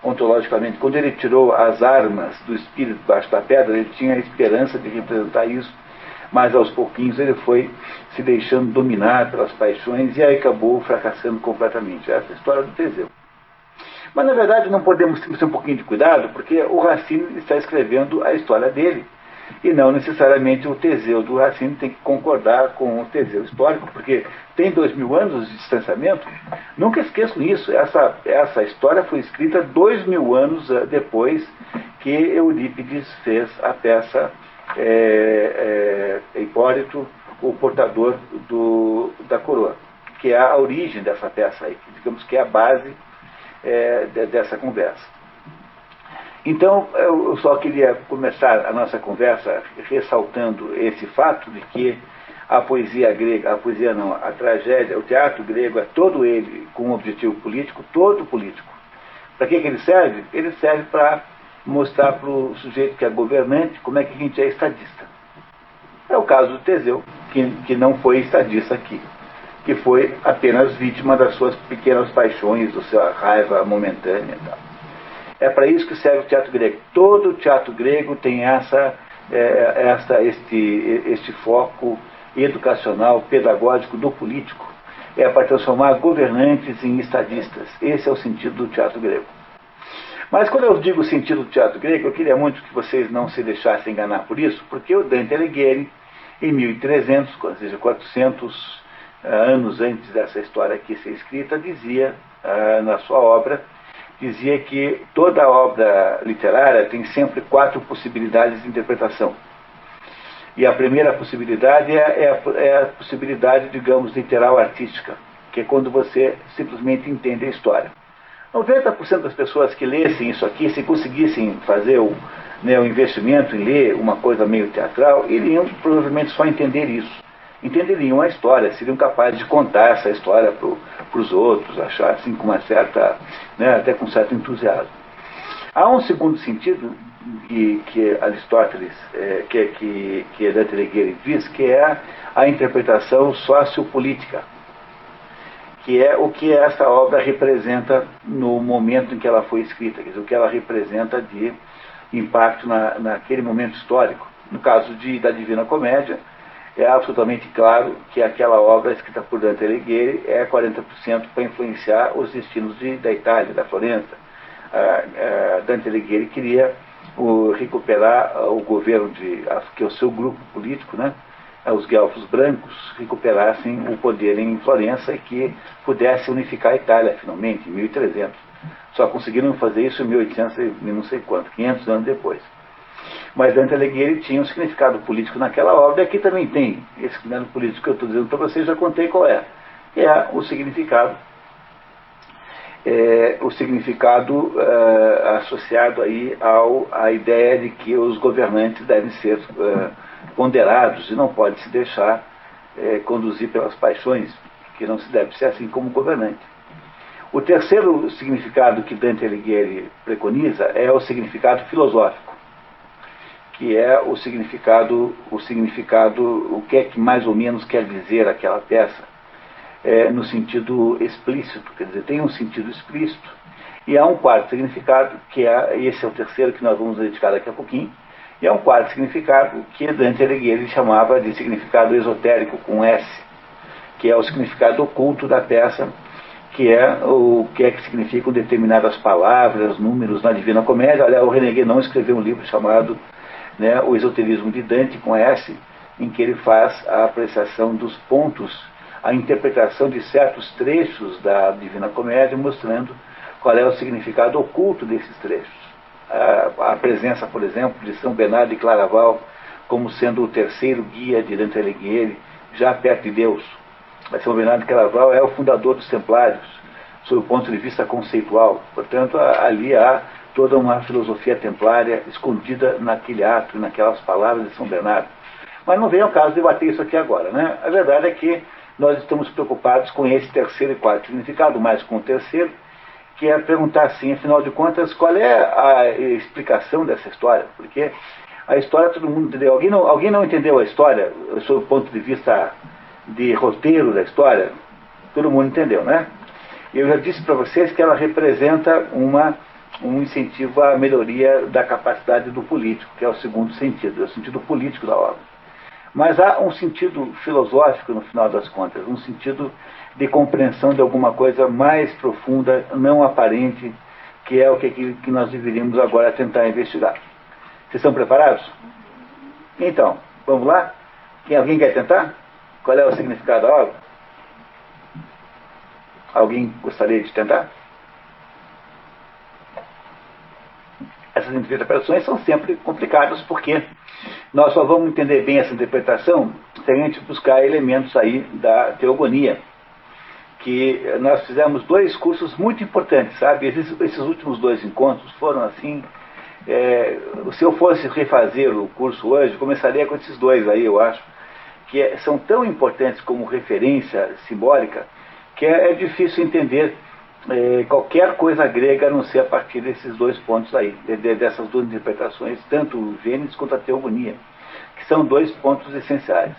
ontologicamente. Quando ele tirou as armas do espírito debaixo da pedra, ele tinha a esperança de representar isso, mas aos pouquinhos ele foi se deixando dominar pelas paixões e aí acabou fracassando completamente. Essa é a história do Teseu. Mas na verdade não podemos ter um pouquinho de cuidado, porque o Racine está escrevendo a história dele, e não necessariamente o Teseu do Racine tem que concordar com o Teseu histórico, porque tem 2000 anos de distanciamento. Nunca esqueçam isso. Essa história foi escrita 2000 anos depois que Eurípides fez a peça Hipólito, o portador da coroa, que é a origem dessa peça aí, digamos que é a base dessa conversa. Então, eu só queria começar a nossa conversa ressaltando esse fato de que a poesia grega, a tragédia, o teatro grego é todo ele com um objetivo político, todo político. Para que ele serve? Ele serve para mostrar para o sujeito que é governante como é que a gente é estadista. É o caso do Teseu, que não foi estadista aqui, que foi apenas vítima das suas pequenas paixões, da sua raiva momentânea e tal. É para isso que serve o teatro grego. Todo o teatro grego tem este foco educacional, pedagógico do político. É para transformar governantes em estadistas. Esse é o sentido do teatro grego. Mas quando eu digo sentido do teatro grego, eu queria muito que vocês não se deixassem enganar por isso, porque o Dante Alighieri, em 1300, ou seja, 400 anos antes dessa história aqui ser escrita, dizia, na sua obra, dizia que toda obra literária tem sempre 4 possibilidades de interpretação. E a primeira possibilidade é a possibilidade, digamos, literal artística, que é quando você simplesmente entende a história. 90% das pessoas que lessem isso aqui, se conseguissem fazer o investimento em ler uma coisa meio teatral, iriam provavelmente só entender isso. Entenderiam a história, seriam capazes de contar essa história para os outros, achar assim com uma certa, até com certo entusiasmo. Há um segundo sentido que Aristóteles, que Dante Alighieri diz, que é a interpretação sociopolítica, que é o que essa obra representa no momento em que ela foi escrita, quer dizer, o que ela representa de impacto naquele momento histórico. No caso da Divina Comédia, é absolutamente claro que aquela obra escrita por Dante Alighieri é 40% para influenciar os destinos da Itália, da Florença. Dante Alighieri queria recuperar o governo que o seu grupo político, os guelfos brancos, recuperassem o poder em Florença e que pudesse unificar a Itália, finalmente, em 1300. Só conseguiram fazer isso em 1800 e não sei quanto, 500 anos depois. Mas Dante Alighieri tinha um significado político naquela obra, e aqui também tem. Esse significado político que eu estou dizendo para vocês, já contei qual é. É o significado associado aí à ideia de que os governantes devem ser ponderados e não pode se deixar conduzir pelas paixões, que não se deve ser assim como governante. O terceiro significado que Dante Alighieri preconiza é o significado filosófico, que é o significado, o que é que mais ou menos quer dizer aquela peça, no sentido explícito, quer dizer, tem um sentido explícito, e há um quarto significado, esse é o terceiro que nós vamos dedicar daqui a pouquinho, e há um quarto significado que Dante Alighieri chamava de significado esotérico, com S, que é o significado oculto da peça, que é o que significam determinadas palavras, números na Divina Comédia. Olha, o René Guénon escreveu um livro chamado O Esoterismo de Dante, com S, em que ele faz a apreciação dos pontos, a interpretação de certos trechos da Divina Comédia, mostrando qual é o significado oculto desses trechos. A presença, por exemplo, de São Bernardo de Claraval como sendo o terceiro guia de Dante Alighieri, já perto de Deus. Mas São Bernardo de Claraval é o fundador dos Templários, sob o ponto de vista conceitual. Portanto, ali há toda uma filosofia templária escondida naquele ato, naquelas palavras de São Bernardo. Mas não vem ao caso de debater isso aqui agora, A verdade é que nós estamos preocupados com esse terceiro e quarto significado, mais com o terceiro, que é perguntar assim, afinal de contas, qual é a explicação dessa história? Porque a história todo mundo entendeu. Alguém não entendeu a história, sob o ponto de vista de roteiro da história? Todo mundo entendeu, Eu já disse para vocês que ela representa um incentivo à melhoria da capacidade do político, que é o segundo sentido, é o sentido político da obra. Mas há um sentido filosófico, no final das contas, um sentido de compreensão de alguma coisa mais profunda, não aparente, que é o que nós deveríamos agora tentar investigar. Vocês estão preparados? Então, vamos lá? Alguém quer tentar? Qual é o significado da obra? Alguém gostaria de tentar? Essas interpretações são sempre complicadas, porque nós só vamos entender bem essa interpretação se a gente buscar elementos aí da teogonia, que nós fizemos 2 cursos muito importantes, sabe? Esses últimos 2 encontros foram assim, se eu fosse refazer o curso hoje, começaria com esses 2 aí, eu acho, que são tão importantes como referência simbólica, que é difícil entender qualquer coisa grega a não ser a partir desses dois pontos aí, dessas duas interpretações, tanto o Gênesis quanto a Teogonia, que são dois pontos essenciais.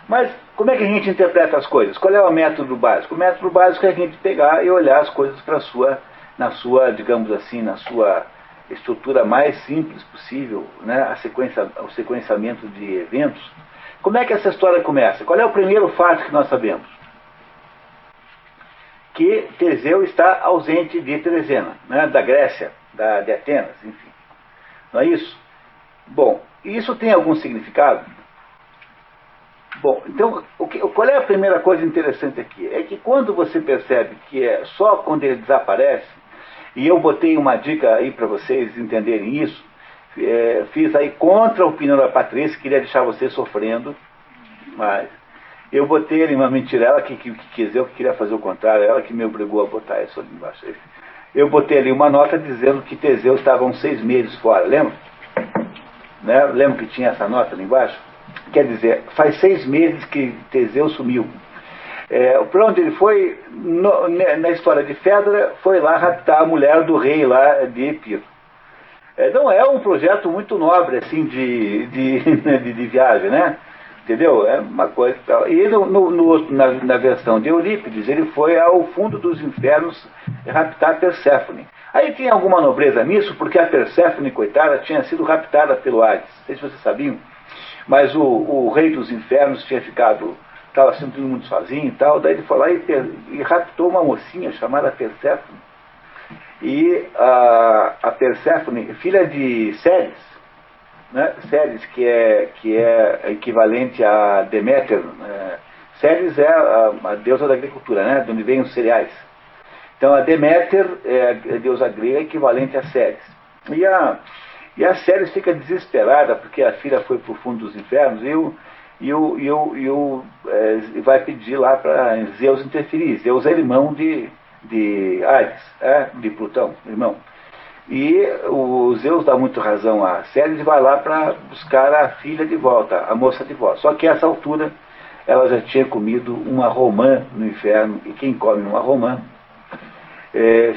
Mas como é que a gente interpreta as coisas? Qual é o método básico? O método básico é a gente pegar e olhar as coisas na sua, digamos assim, na sua estrutura mais simples possível, né? O sequenciamento de eventos. Como é que essa história começa? Qual é o primeiro fato que nós sabemos? Que Teseu está ausente de Teresina, né? Da Grécia, de Atenas, enfim. Não é isso? Bom, isso tem algum significado? Bom, então, qual é a primeira coisa interessante aqui? É que quando você percebe que é só quando ele desaparece, e eu botei uma dica aí para vocês entenderem isso, fiz aí contra a opinião da Patrícia, queria deixar vocês sofrendo, mas eu botei ali uma mentira, ela que quis, eu que queria fazer o contrário, ela que me obrigou a botar isso ali embaixo. Eu botei ali uma nota dizendo que Teseu estava uns 6 meses fora, lembra? Né? Lembra que tinha essa nota ali embaixo? Quer dizer, faz 6 meses que Teseu sumiu. Para onde ele foi, na história de Fedra, foi lá raptar a mulher do rei lá de Epiro. Não é um projeto muito nobre, assim, de viagem, né? Entendeu? É uma coisa e tal. E na versão de Eurípides, ele foi ao fundo dos infernos raptar Perséfone. Aí tem alguma nobreza nisso, porque a Perséfone, coitada, tinha sido raptada pelo Hades. Não sei se vocês sabiam. Mas o rei dos infernos estava sentindo muito sozinho e tal, daí ele foi lá e raptou uma mocinha chamada Perséfone. E a Perséfone, filha de Ceres, né? Ceres, que é equivalente a Deméter. Ceres é a deusa da agricultura, né? De onde vêm os cereais. Então a Deméter é a deusa grega equivalente a Ceres. E a Ceres fica desesperada porque a filha foi para o fundo dos infernos e vai pedir lá para Zeus interferir. Zeus é irmão de Hades, de Plutão, irmão. E o Zeus dá muito razão a Ceres e vai lá para buscar a filha de volta, a moça de volta. Só que a essa altura ela já tinha comido uma romã no inferno, e quem come uma romã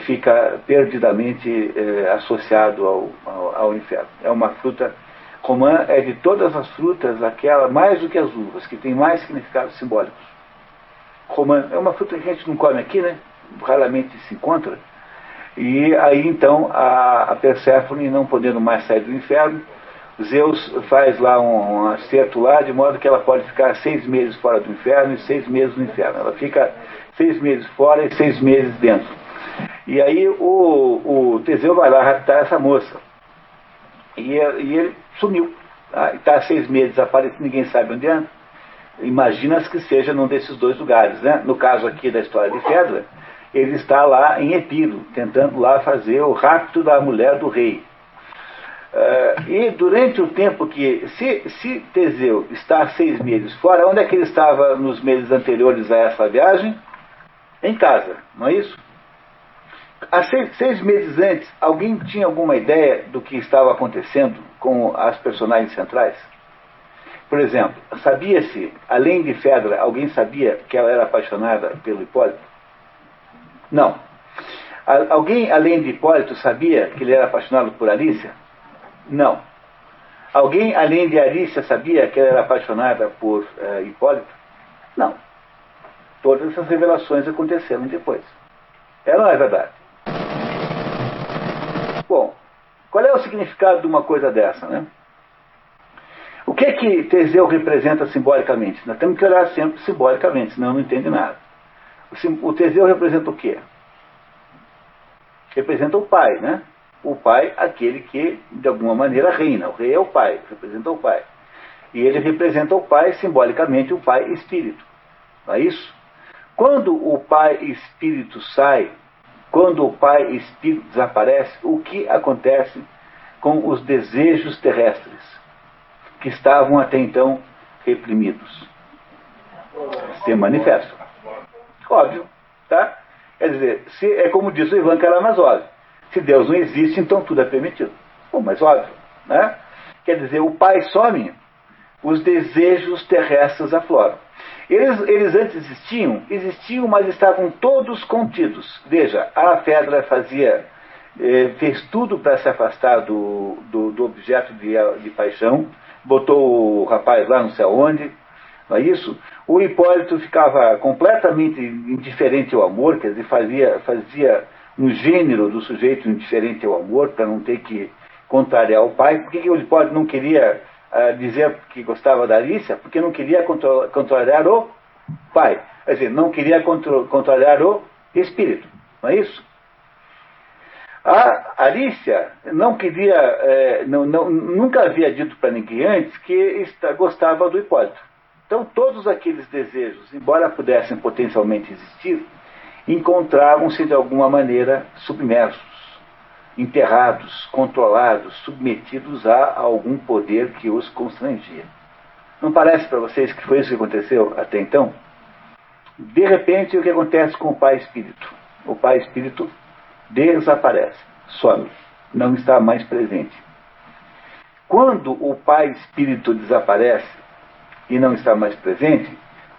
fica perdidamente associado ao inferno. É uma fruta, romã é de todas as frutas aquela, mais do que as uvas, que tem mais significados simbólicos. Romã é uma fruta que a gente não come aqui, né? Raramente se encontra. E aí então a Perséfone, não podendo mais sair do inferno, Zeus faz lá um acerto lá, de modo que ela pode ficar 6 meses fora do inferno e 6 meses no inferno. Ela fica 6 meses fora e 6 meses dentro. E aí o Teseu vai lá raptar essa moça. E ele sumiu. Está 6 meses desaparecido, ninguém sabe onde anda. Imagina-se que seja num desses dois lugares, né? No caso aqui da história de Fedra, ele está lá em Epiro, tentando lá fazer o rapto da mulher do rei. E durante o tempo que... Se Teseu está 6 meses fora, onde é que ele estava nos meses anteriores a essa viagem? Em casa, não é isso? Há 6 meses antes, alguém tinha alguma ideia do que estava acontecendo com as personagens centrais? Por exemplo, sabia-se, além de Fedra, alguém sabia que ela era apaixonada pelo Hipólito? Não. Alguém, além de Hipólito, sabia que ele era apaixonado por Arícia? Não. Alguém, além de Arícia, sabia que ela era apaixonada por Hipólito? Não. Todas essas revelações aconteceram depois. Não é verdade. Bom, qual é o significado de uma coisa dessa, né? O que Teseu representa simbolicamente? Nós temos que olhar sempre simbolicamente, senão não entende nada. O Teseu representa o quê? Representa o pai, né? O pai, aquele que, de alguma maneira, reina. O rei é o pai, representa o pai. E ele representa o pai, simbolicamente, o pai espírito. Não é isso? Quando o pai espírito sai, quando o pai espírito desaparece, o que acontece com os desejos terrestres, que estavam até então reprimidos? Se manifestam. Óbvio, tá? Quer dizer, é como diz o Ivan Karamazov, se Deus não existe, então tudo é permitido. Bom, mas óbvio, né? Quer dizer, o pai some, os desejos terrestres afloram. Eles antes existiam, mas estavam todos contidos. Veja, a Fedra fez tudo para se afastar do objeto de paixão, botou o rapaz lá não sei aonde, não é isso? O Hipólito ficava completamente indiferente ao amor, quer dizer, fazia um gênero do sujeito indiferente ao amor, para não ter que contrariar o pai. Por que o Hipólito não queria dizer que gostava da Arícia? Porque não queria contrariar o pai. Quer dizer, não queria contrariar o espírito, não é isso? A Arícia não queria, nunca havia dito para ninguém antes que gostava do Hipólito. Então todos aqueles desejos, embora pudessem potencialmente existir, encontravam-se de alguma maneira submersos, enterrados, controlados, submetidos a algum poder que os constrangia. Não parece para vocês que foi isso que aconteceu até então? De repente, o que acontece com o Pai Espírito? O Pai Espírito desaparece, some, não está mais presente. Quando o Pai Espírito desaparece e não está mais presente,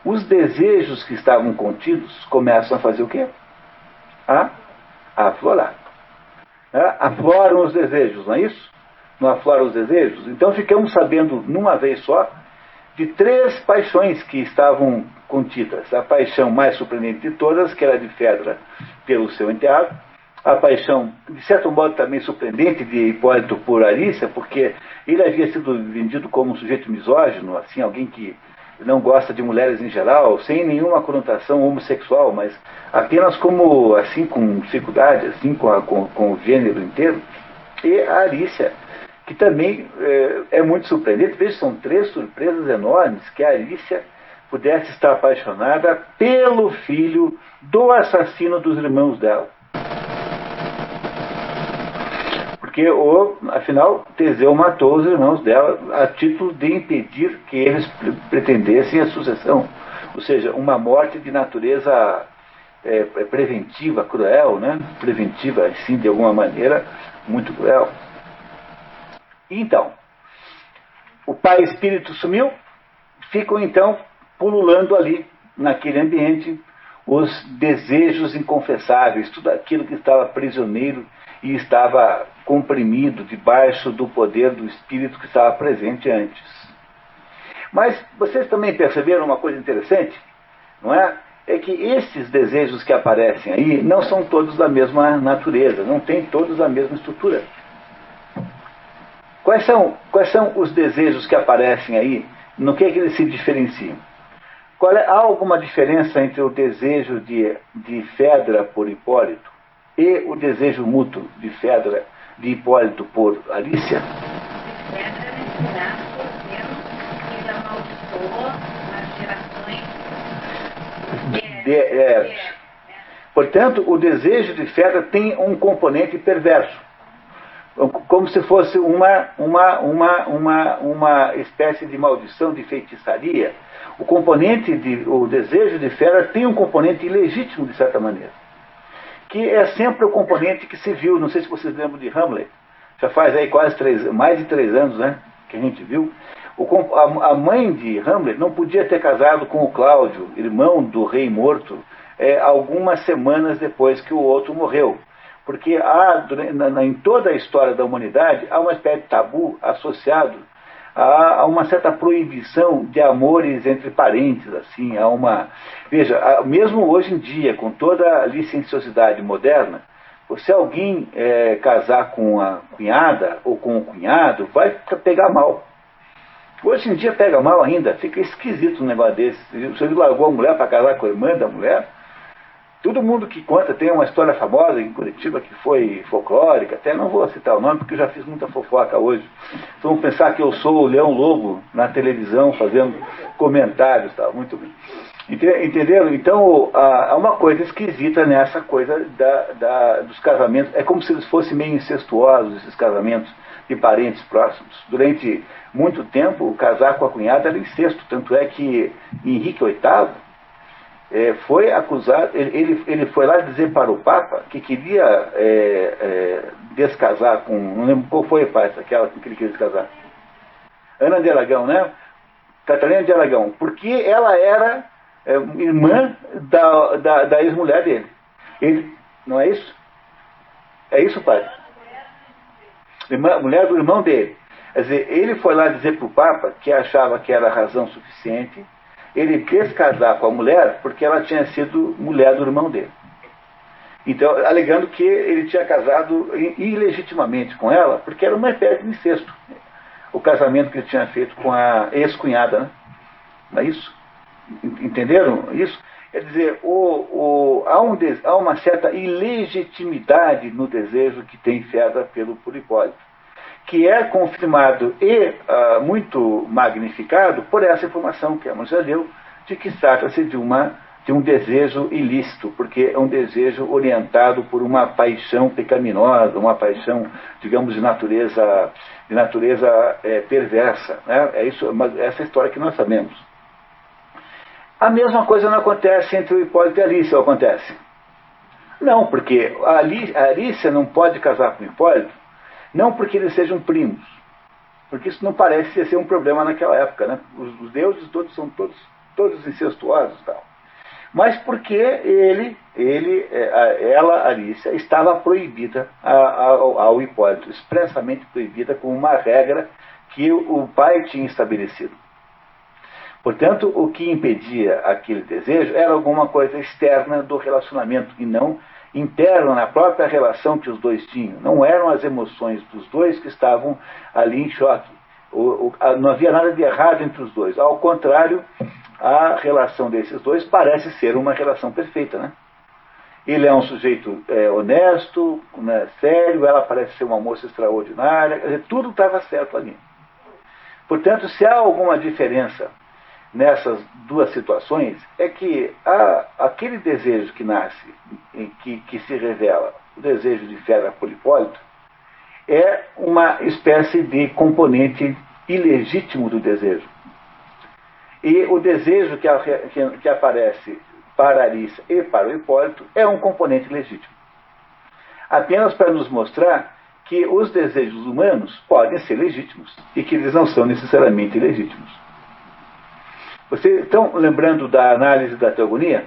os desejos que estavam contidos começam a fazer o quê? A aflorar. Afloram os desejos, não é isso? Não afloram os desejos? Então ficamos sabendo, numa vez só, de 3 paixões que estavam contidas. A paixão mais surpreendente de todas, que era de Fedra pelo seu enteado. A paixão, de certo modo, também surpreendente de Hipólito por Arícia, porque ele havia sido vendido como um sujeito misógino, assim, alguém que não gosta de mulheres em geral, sem nenhuma conotação homossexual, mas apenas como, assim, com dificuldade, assim, com o gênero inteiro. E a Arícia, que também é muito surpreendente. Veja, são 3 surpresas enormes, que a Arícia pudesse estar apaixonada pelo filho do assassino dos irmãos dela. Porque, afinal, Teseu matou os irmãos dela a título de impedir que eles pretendessem a sucessão. Ou seja, uma morte de natureza preventiva, cruel, né? Preventiva, assim, de alguma maneira, muito cruel. Então, o Pai Espírito sumiu, ficam então pululando ali, naquele ambiente, os desejos inconfessáveis, tudo aquilo que estava prisioneiro e estava comprimido debaixo do poder do Espírito que estava presente antes. Mas vocês também perceberam uma coisa interessante, não é? É que esses desejos que aparecem aí não são todos da mesma natureza, não têm todos a mesma estrutura. Quais são os desejos que aparecem aí? No que é que eles se diferenciam? Há alguma diferença entre o desejo de Fedra por Hipólito e o desejo mútuo de Fedra, de Hipólito por Arícia? Fedra mencionado por Deus, que amaldiçoou as gerações. Portanto, o desejo de Fedra tem um componente perverso, como se fosse uma espécie de maldição, de feitiçaria. O desejo de Fedra tem um componente ilegítimo, de certa maneira, que é sempre o componente que se viu. Não sei se vocês lembram de Hamlet, já faz aí mais de 3 anos, né, que a gente viu. A mãe de Hamlet não podia ter casado com o Cláudio, irmão do rei morto, algumas semanas depois que o outro morreu. Porque em toda a história da humanidade há uma espécie de tabu associado a uma certa proibição de amores entre parentes, assim, veja, mesmo hoje em dia, com toda a licenciosidade moderna, se alguém casar com a cunhada ou com o cunhado, vai pegar mal. Hoje em dia pega mal ainda, fica esquisito um negócio desse. Você largou a mulher para casar com a irmã da mulher. Todo mundo que conta tem uma história famosa em Curitiba que foi folclórica, até não vou citar o nome porque eu já fiz muita fofoca hoje. Então vão pensar que eu sou o Leão Lobo na televisão fazendo comentários, tal. Muito bem. Entenderam? Então há uma coisa esquisita nessa coisa dos casamentos. É como se eles fossem meio incestuosos, esses casamentos de parentes próximos. Durante muito tempo, casar com a cunhada era incesto, tanto é que Henrique VIII foi acusado, ele foi lá dizer para o Papa que queria descasar com, não lembro qual foi aquela com que ele queria descasar. Ana de Aragão, né? Catarina de Aragão, porque ela era irmã da ex-mulher dele. Ele, não é isso? É isso, pai? Mulher do irmão dele. Quer dizer, ele foi lá dizer para o Papa que achava que era razão suficiente ele descasar com a mulher porque ela tinha sido mulher do irmão dele. Então, alegando que ele tinha casado ilegitimamente com ela, porque era uma espécie de incesto. O casamento que ele tinha feito com a ex-cunhada, né? Não é isso? Entenderam isso? Quer dizer, há uma certa ilegitimidade no desejo que tem Fedra por Hipólito, que é confirmado e muito magnificado por essa informação que a Mônica já deu, de que trata-se de um desejo ilícito, porque é um desejo orientado por uma paixão pecaminosa, uma paixão, digamos, de natureza perversa. Né? Essa história que nós sabemos. A mesma coisa não acontece entre o Hipólito e a Alice, ou acontece? Não, porque a Alice não pode casar com o Hipólito, não porque eles sejam primos, porque isso não parece ser um problema naquela época, né? Os deuses todos são todos incestuosos e tal. Mas porque ela, Alice, estava proibida ao Hipólito, expressamente proibida como uma regra que o pai tinha estabelecido. Portanto, o que impedia aquele desejo era alguma coisa externa do relacionamento e não interna na própria relação que os dois tinham. Não eram as emoções dos dois que estavam ali em choque. Não havia nada de errado entre os dois. Ao contrário, a relação desses dois parece ser uma relação perfeita, né? Ele é um sujeito honesto, né, sério, ela parece ser uma moça extraordinária, quer dizer, tudo estava certo ali. Portanto, se há alguma diferença nessas duas situações, é que aquele desejo que nasce, que se revela, o desejo de Fedra por Hipólito, é uma espécie de componente ilegítimo do desejo. E o desejo que aparece para a Alice e para o Hipólito é um componente legítimo. Apenas para nos mostrar que os desejos humanos podem ser legítimos e que eles não são necessariamente ilegítimos. Vocês estão lembrando da análise da teogonia?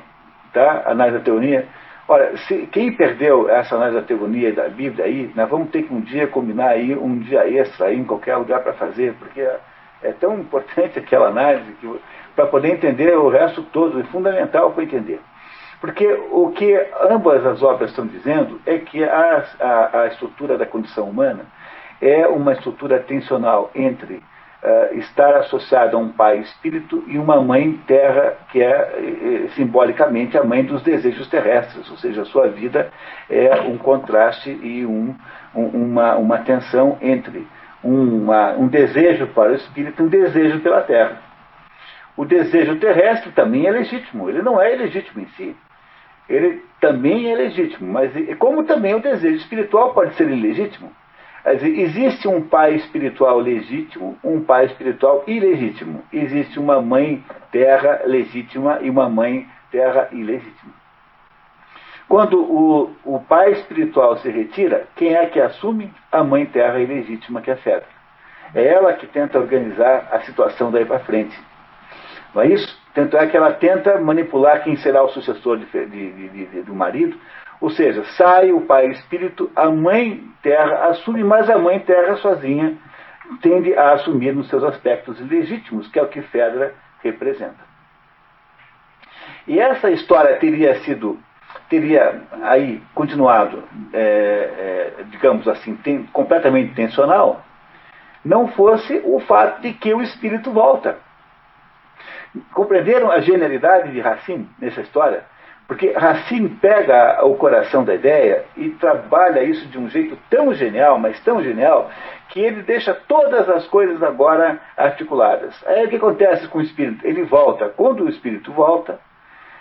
Tá? Análise da teogonia. Olha, quem perdeu essa análise da teogonia da Bíblia aí, nós vamos ter que um dia combinar aí, um dia extra aí, em qualquer lugar para fazer, porque é tão importante aquela análise para poder entender o resto todo, é fundamental para entender. Porque o que ambas as obras estão dizendo é que a estrutura da condição humana é uma estrutura tensional entre estar associado a um pai espírito e uma mãe terra, que é simbolicamente a mãe dos desejos terrestres, ou seja, a sua vida é um contraste e uma tensão entre um desejo para o espírito e um desejo pela terra. O desejo terrestre também é legítimo, ele não é ilegítimo em si. Ele também é legítimo, mas como também o desejo espiritual pode ser ilegítimo. Existe um pai espiritual legítimo, um pai espiritual ilegítimo. Existe uma mãe terra legítima e uma mãe terra ilegítima. Quando o pai espiritual se retira, quem é que assume? A mãe terra ilegítima, que é a Fedra. É ela que tenta organizar a situação daí para frente. Não é isso? Tanto é que ela tenta manipular quem será o sucessor do marido. Ou seja, sai o pai espírito, a mãe terra assume, mas a mãe terra sozinha tende a assumir nos seus aspectos legítimos, que é o que Fedra representa. E essa história teria aí continuado, digamos assim, completamente tensional, não fosse o fato de que o espírito volta. Compreenderam a genialidade de Racine nessa história? Porque Racine pega o coração da ideia e trabalha isso de um jeito tão genial, mas tão genial, que ele deixa todas as coisas agora articuladas. Aí o que acontece com o espírito? Ele volta. Quando o espírito volta,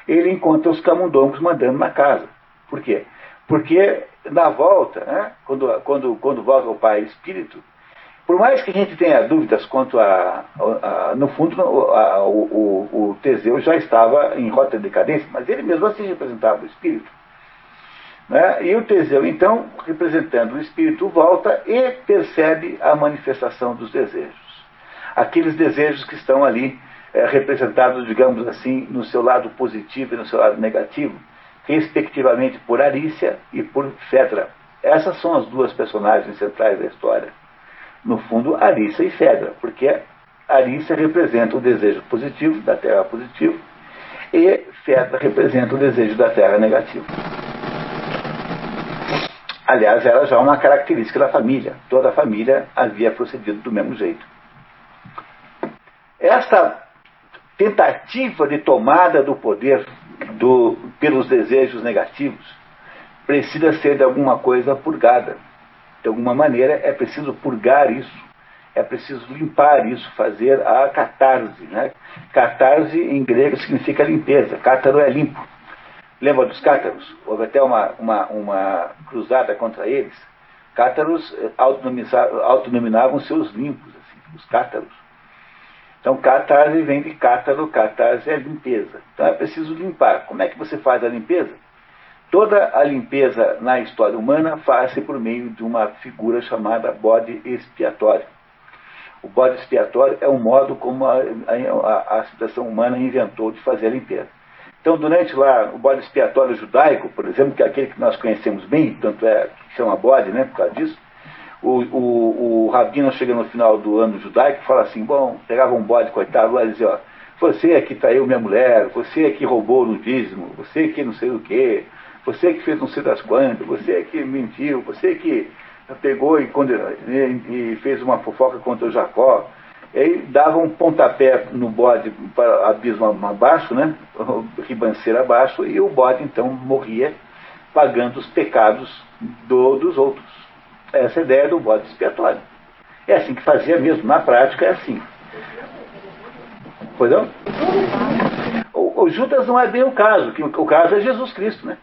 ele encontra os camundongos mandando na casa. Por quê? Porque na volta, né, quando volta o pai espírito, por mais que a gente tenha dúvidas quanto no fundo, o Teseu já estava em rota de decadência, mas ele mesmo assim representava o espírito. Né? E o Teseu, então, representando o espírito, volta e percebe a manifestação dos desejos. Aqueles desejos que estão ali representados, digamos assim, no seu lado positivo e no seu lado negativo, respectivamente por Arícia e por Fedra. Essas são as duas personagens centrais da história. No fundo, Arícia e Fedra, porque Arícia representa o desejo positivo, da Terra positivo, e Fedra representa o desejo da Terra negativo. Aliás, era já uma característica da família. Toda a família havia procedido do mesmo jeito. Esta tentativa de tomada do poder pelos desejos negativos precisa ser de alguma coisa purgada. De alguma maneira é preciso purgar isso, é preciso limpar isso, fazer a catarse. Né? Catarse em grego significa limpeza, cátaro é limpo. Lembra dos cátaros? Houve até uma cruzada contra eles. Cátaros autonominavam seus limpos, assim, os cátaros. Então, catarse vem de cátaro, catarse é limpeza. Então, é preciso limpar. Como é que você faz a limpeza? Toda a limpeza na história humana faz-se por meio de uma figura chamada bode expiatório. O bode expiatório é um modo como a civilização humana inventou de fazer a limpeza. Então, durante lá o bode expiatório judaico, por exemplo, que é aquele que nós conhecemos bem, tanto é que chama bode, né, por causa disso, o rabino chega no final do ano judaico e fala assim, bom, pegava um bode, coitado, lá e dizia, ó, você é que traiu minha mulher, você é que roubou no dízimo, você é que não sei o quê, você é que fez não sei das quantas, você é que mentiu, você é que pegou e fez uma fofoca contra o Jacó. E aí dava um pontapé no bode para abismo abaixo, né? Ribanceira abaixo, e o bode então morria pagando os pecados dos outros. Essa é a ideia do bode expiatório. É assim que fazia mesmo, na prática é assim. Pois não? O Judas não é bem o caso, que o caso é Jesus Cristo, né?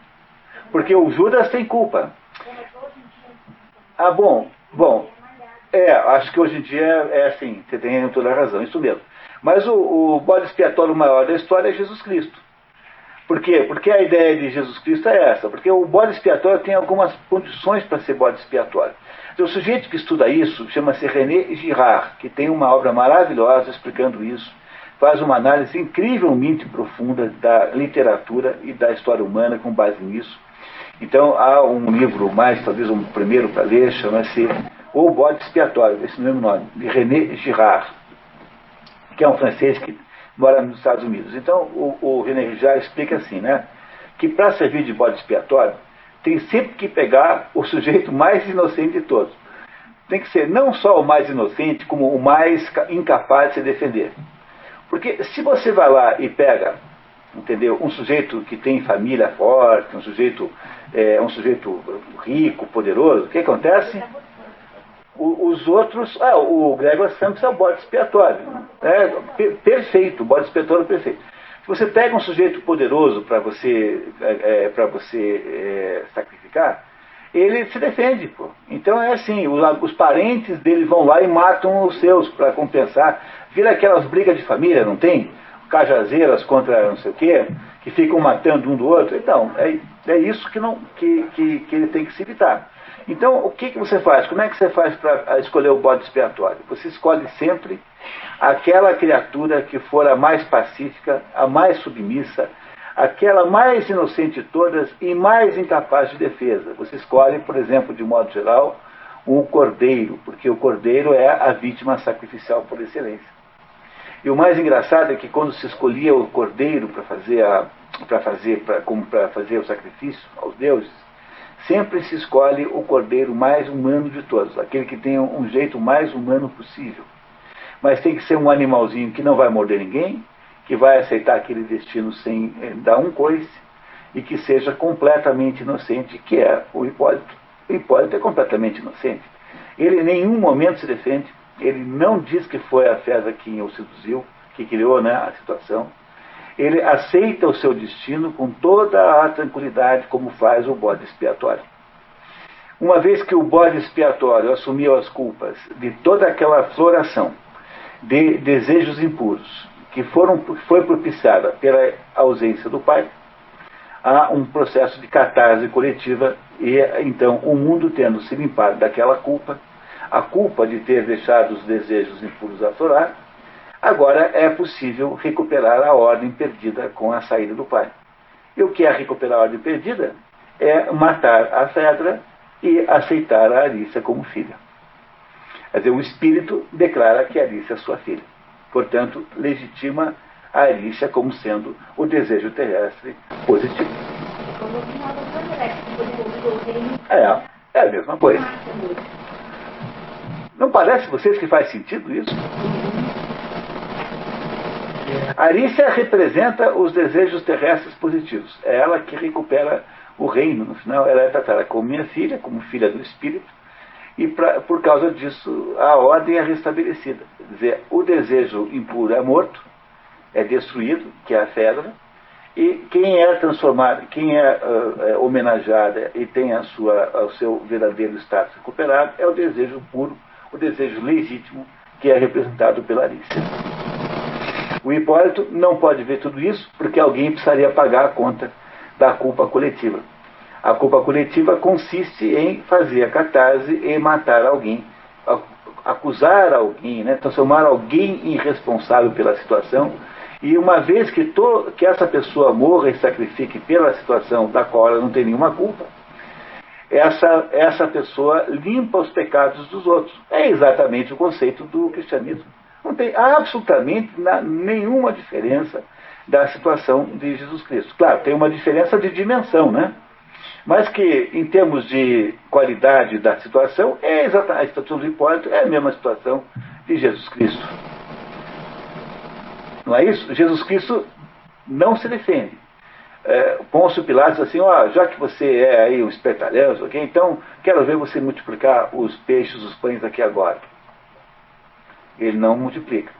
Porque o Judas tem culpa. Ah, bom, acho que hoje em dia é assim, você tem toda a razão, isso mesmo. Mas o bode expiatório maior da história é Jesus Cristo. Por quê? Porque a ideia de Jesus Cristo é essa, porque o bode expiatório tem algumas condições para ser bode expiatório. Então, o sujeito que estuda isso chama-se René Girard, que tem uma obra maravilhosa explicando isso, faz uma análise incrivelmente profunda da literatura e da história humana com base nisso. Então, há um livro mais, talvez um primeiro para ler, chama-se O Bode Expiatório, esse mesmo nome, de René Girard, que é um francês que mora nos Estados Unidos. Então, o René Girard explica assim, né, que para servir de bode expiatório, tem sempre que pegar o sujeito mais inocente de todos. Tem que ser não só o mais inocente, como o mais incapaz de se defender. Porque se você vai lá e pega, entendeu, um sujeito que tem família forte, um sujeito rico, poderoso, o que acontece? Os outros, o Gregor Samsa é o bode expiatório. Perfeito, o bode expiatório perfeito. Se você pega um sujeito poderoso para você sacrificar, ele se defende, pô. Então é assim, os parentes dele vão lá e matam os seus para compensar. Vira aquelas brigas de família, não tem? Cajazeiras contra não sei o quê, que ficam matando um do outro. Então, é isso que ele tem que se evitar. Então, o que você faz? Como é que você faz para escolher o bode expiatório? Você escolhe sempre aquela criatura que for a mais pacífica, a mais submissa, aquela mais inocente de todas e mais incapaz de defesa. Você escolhe, por exemplo, de modo geral, o cordeiro, porque o cordeiro é a vítima sacrificial por excelência. E o mais engraçado é que quando se escolhia o cordeiro para fazer o sacrifício aos deuses, sempre se escolhe o cordeiro mais humano de todos, aquele que tem um jeito mais humano possível. Mas tem que ser um animalzinho que não vai morder ninguém, que vai aceitar aquele destino sem dar um coice, e que seja completamente inocente, que é o Hipólito. O Hipólito é completamente inocente. Ele em nenhum momento se defende, ele não diz que foi a Fedra quem o seduziu, que criou, né, a situação. Ele aceita o seu destino com toda a tranquilidade, como faz o bode expiatório. Uma vez que o bode expiatório assumiu as culpas de toda aquela floração de desejos impuros, que foi propiciada pela ausência do pai, há um processo de catarse coletiva e, então, o mundo tendo se limpado daquela culpa, a culpa de ter deixado os desejos impuros aflorar, Agora é possível recuperar a ordem perdida com a saída do pai. E o que é recuperar a ordem perdida? É matar a Fedra e aceitar a Arícia como filha. Quer dizer, o espírito declara que Arícia é sua filha. Portanto, legitima a Arícia como sendo o desejo terrestre positivo. É a mesma coisa. Não parece vocês que faz sentido isso? Arícia representa os desejos terrestres positivos. É ela que recupera o reino. No final, ela é tratada como minha filha, como filha do espírito, e por causa disso a ordem é restabelecida. Quer dizer, o desejo impuro é morto, é destruído, que é a Fedra, e quem é transformado, quem é homenageada e tem o seu verdadeiro status recuperado é o desejo puro, o desejo legítimo, que é representado pela Arícia. O Hipólito não pode ver tudo isso porque alguém precisaria pagar a conta da culpa coletiva. A culpa coletiva consiste em fazer a catarse e matar alguém, acusar alguém, né, transformar alguém em responsável pela situação, e uma vez que essa pessoa morra e sacrifique pela situação da qual ela não tem nenhuma culpa, essa pessoa limpa os pecados dos outros. É exatamente o conceito do cristianismo. Não tem absolutamente nenhuma diferença da situação de Jesus Cristo. Claro, tem uma diferença de dimensão, né? Mas que, em termos de qualidade da situação, a situação do Hipólito é a mesma situação de Jesus Cristo. Não é isso? Jesus Cristo não se defende. Pôncio Pilatos assim, já que você é aí um espertalhão, okay, então quero ver você multiplicar os peixes, os pães aqui agora. Ele não multiplica.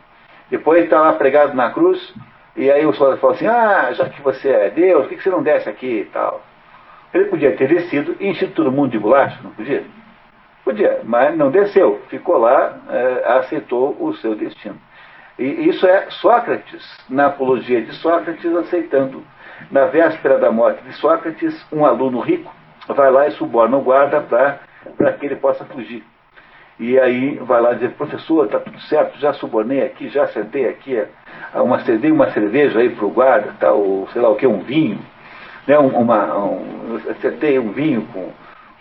Depois está lá pregado na cruz, e aí o soldado fala assim, já que você é Deus, por que você não desce aqui e tal? Ele podia ter descido e enchido todo mundo de bolacha, não podia? Podia, mas não desceu, ficou lá, aceitou o seu destino. E isso é Sócrates, na apologia de Sócrates, aceitando, na véspera da morte de Sócrates, um aluno rico vai lá e suborna o guarda para que ele possa fugir. E aí vai lá dizer, professor, está tudo certo, já subornei aqui, já sentei aqui, dei uma cerveja aí para o guarda, tá, ou sei lá o que, um vinho, né, acertei um vinho com o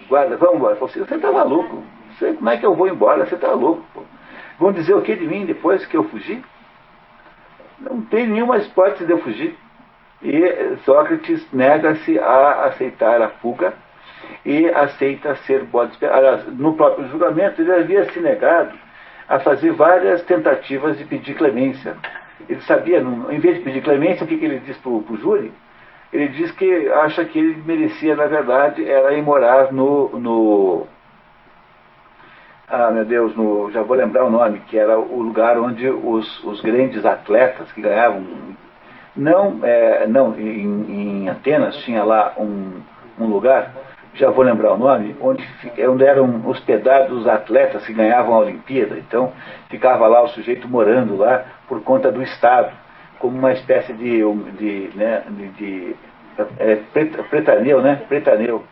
guarda, vamos embora. Falei assim, você está maluco, como é que eu vou embora, você está louco, pô. Vão dizer o que de mim depois que eu fugi? Não tem nenhuma hipótese de eu fugir. E Sócrates nega-se a aceitar a fuga e aceita ser bode expiatório. No próprio julgamento, ele havia se negado a fazer várias tentativas de pedir clemência. Ele sabia, em vez de pedir clemência, o que ele diz para o júri? Ele diz que acha que ele merecia, na verdade, era ir morar meu Deus, já vou lembrar o nome, que era o lugar onde os grandes atletas que ganhavam, em Atenas tinha lá um lugar, já vou lembrar o nome, onde eram hospedados os atletas que ganhavam a Olimpíada. Então ficava lá o sujeito morando lá por conta do Estado, como uma espécie Pretaneu, né? Pritaneu,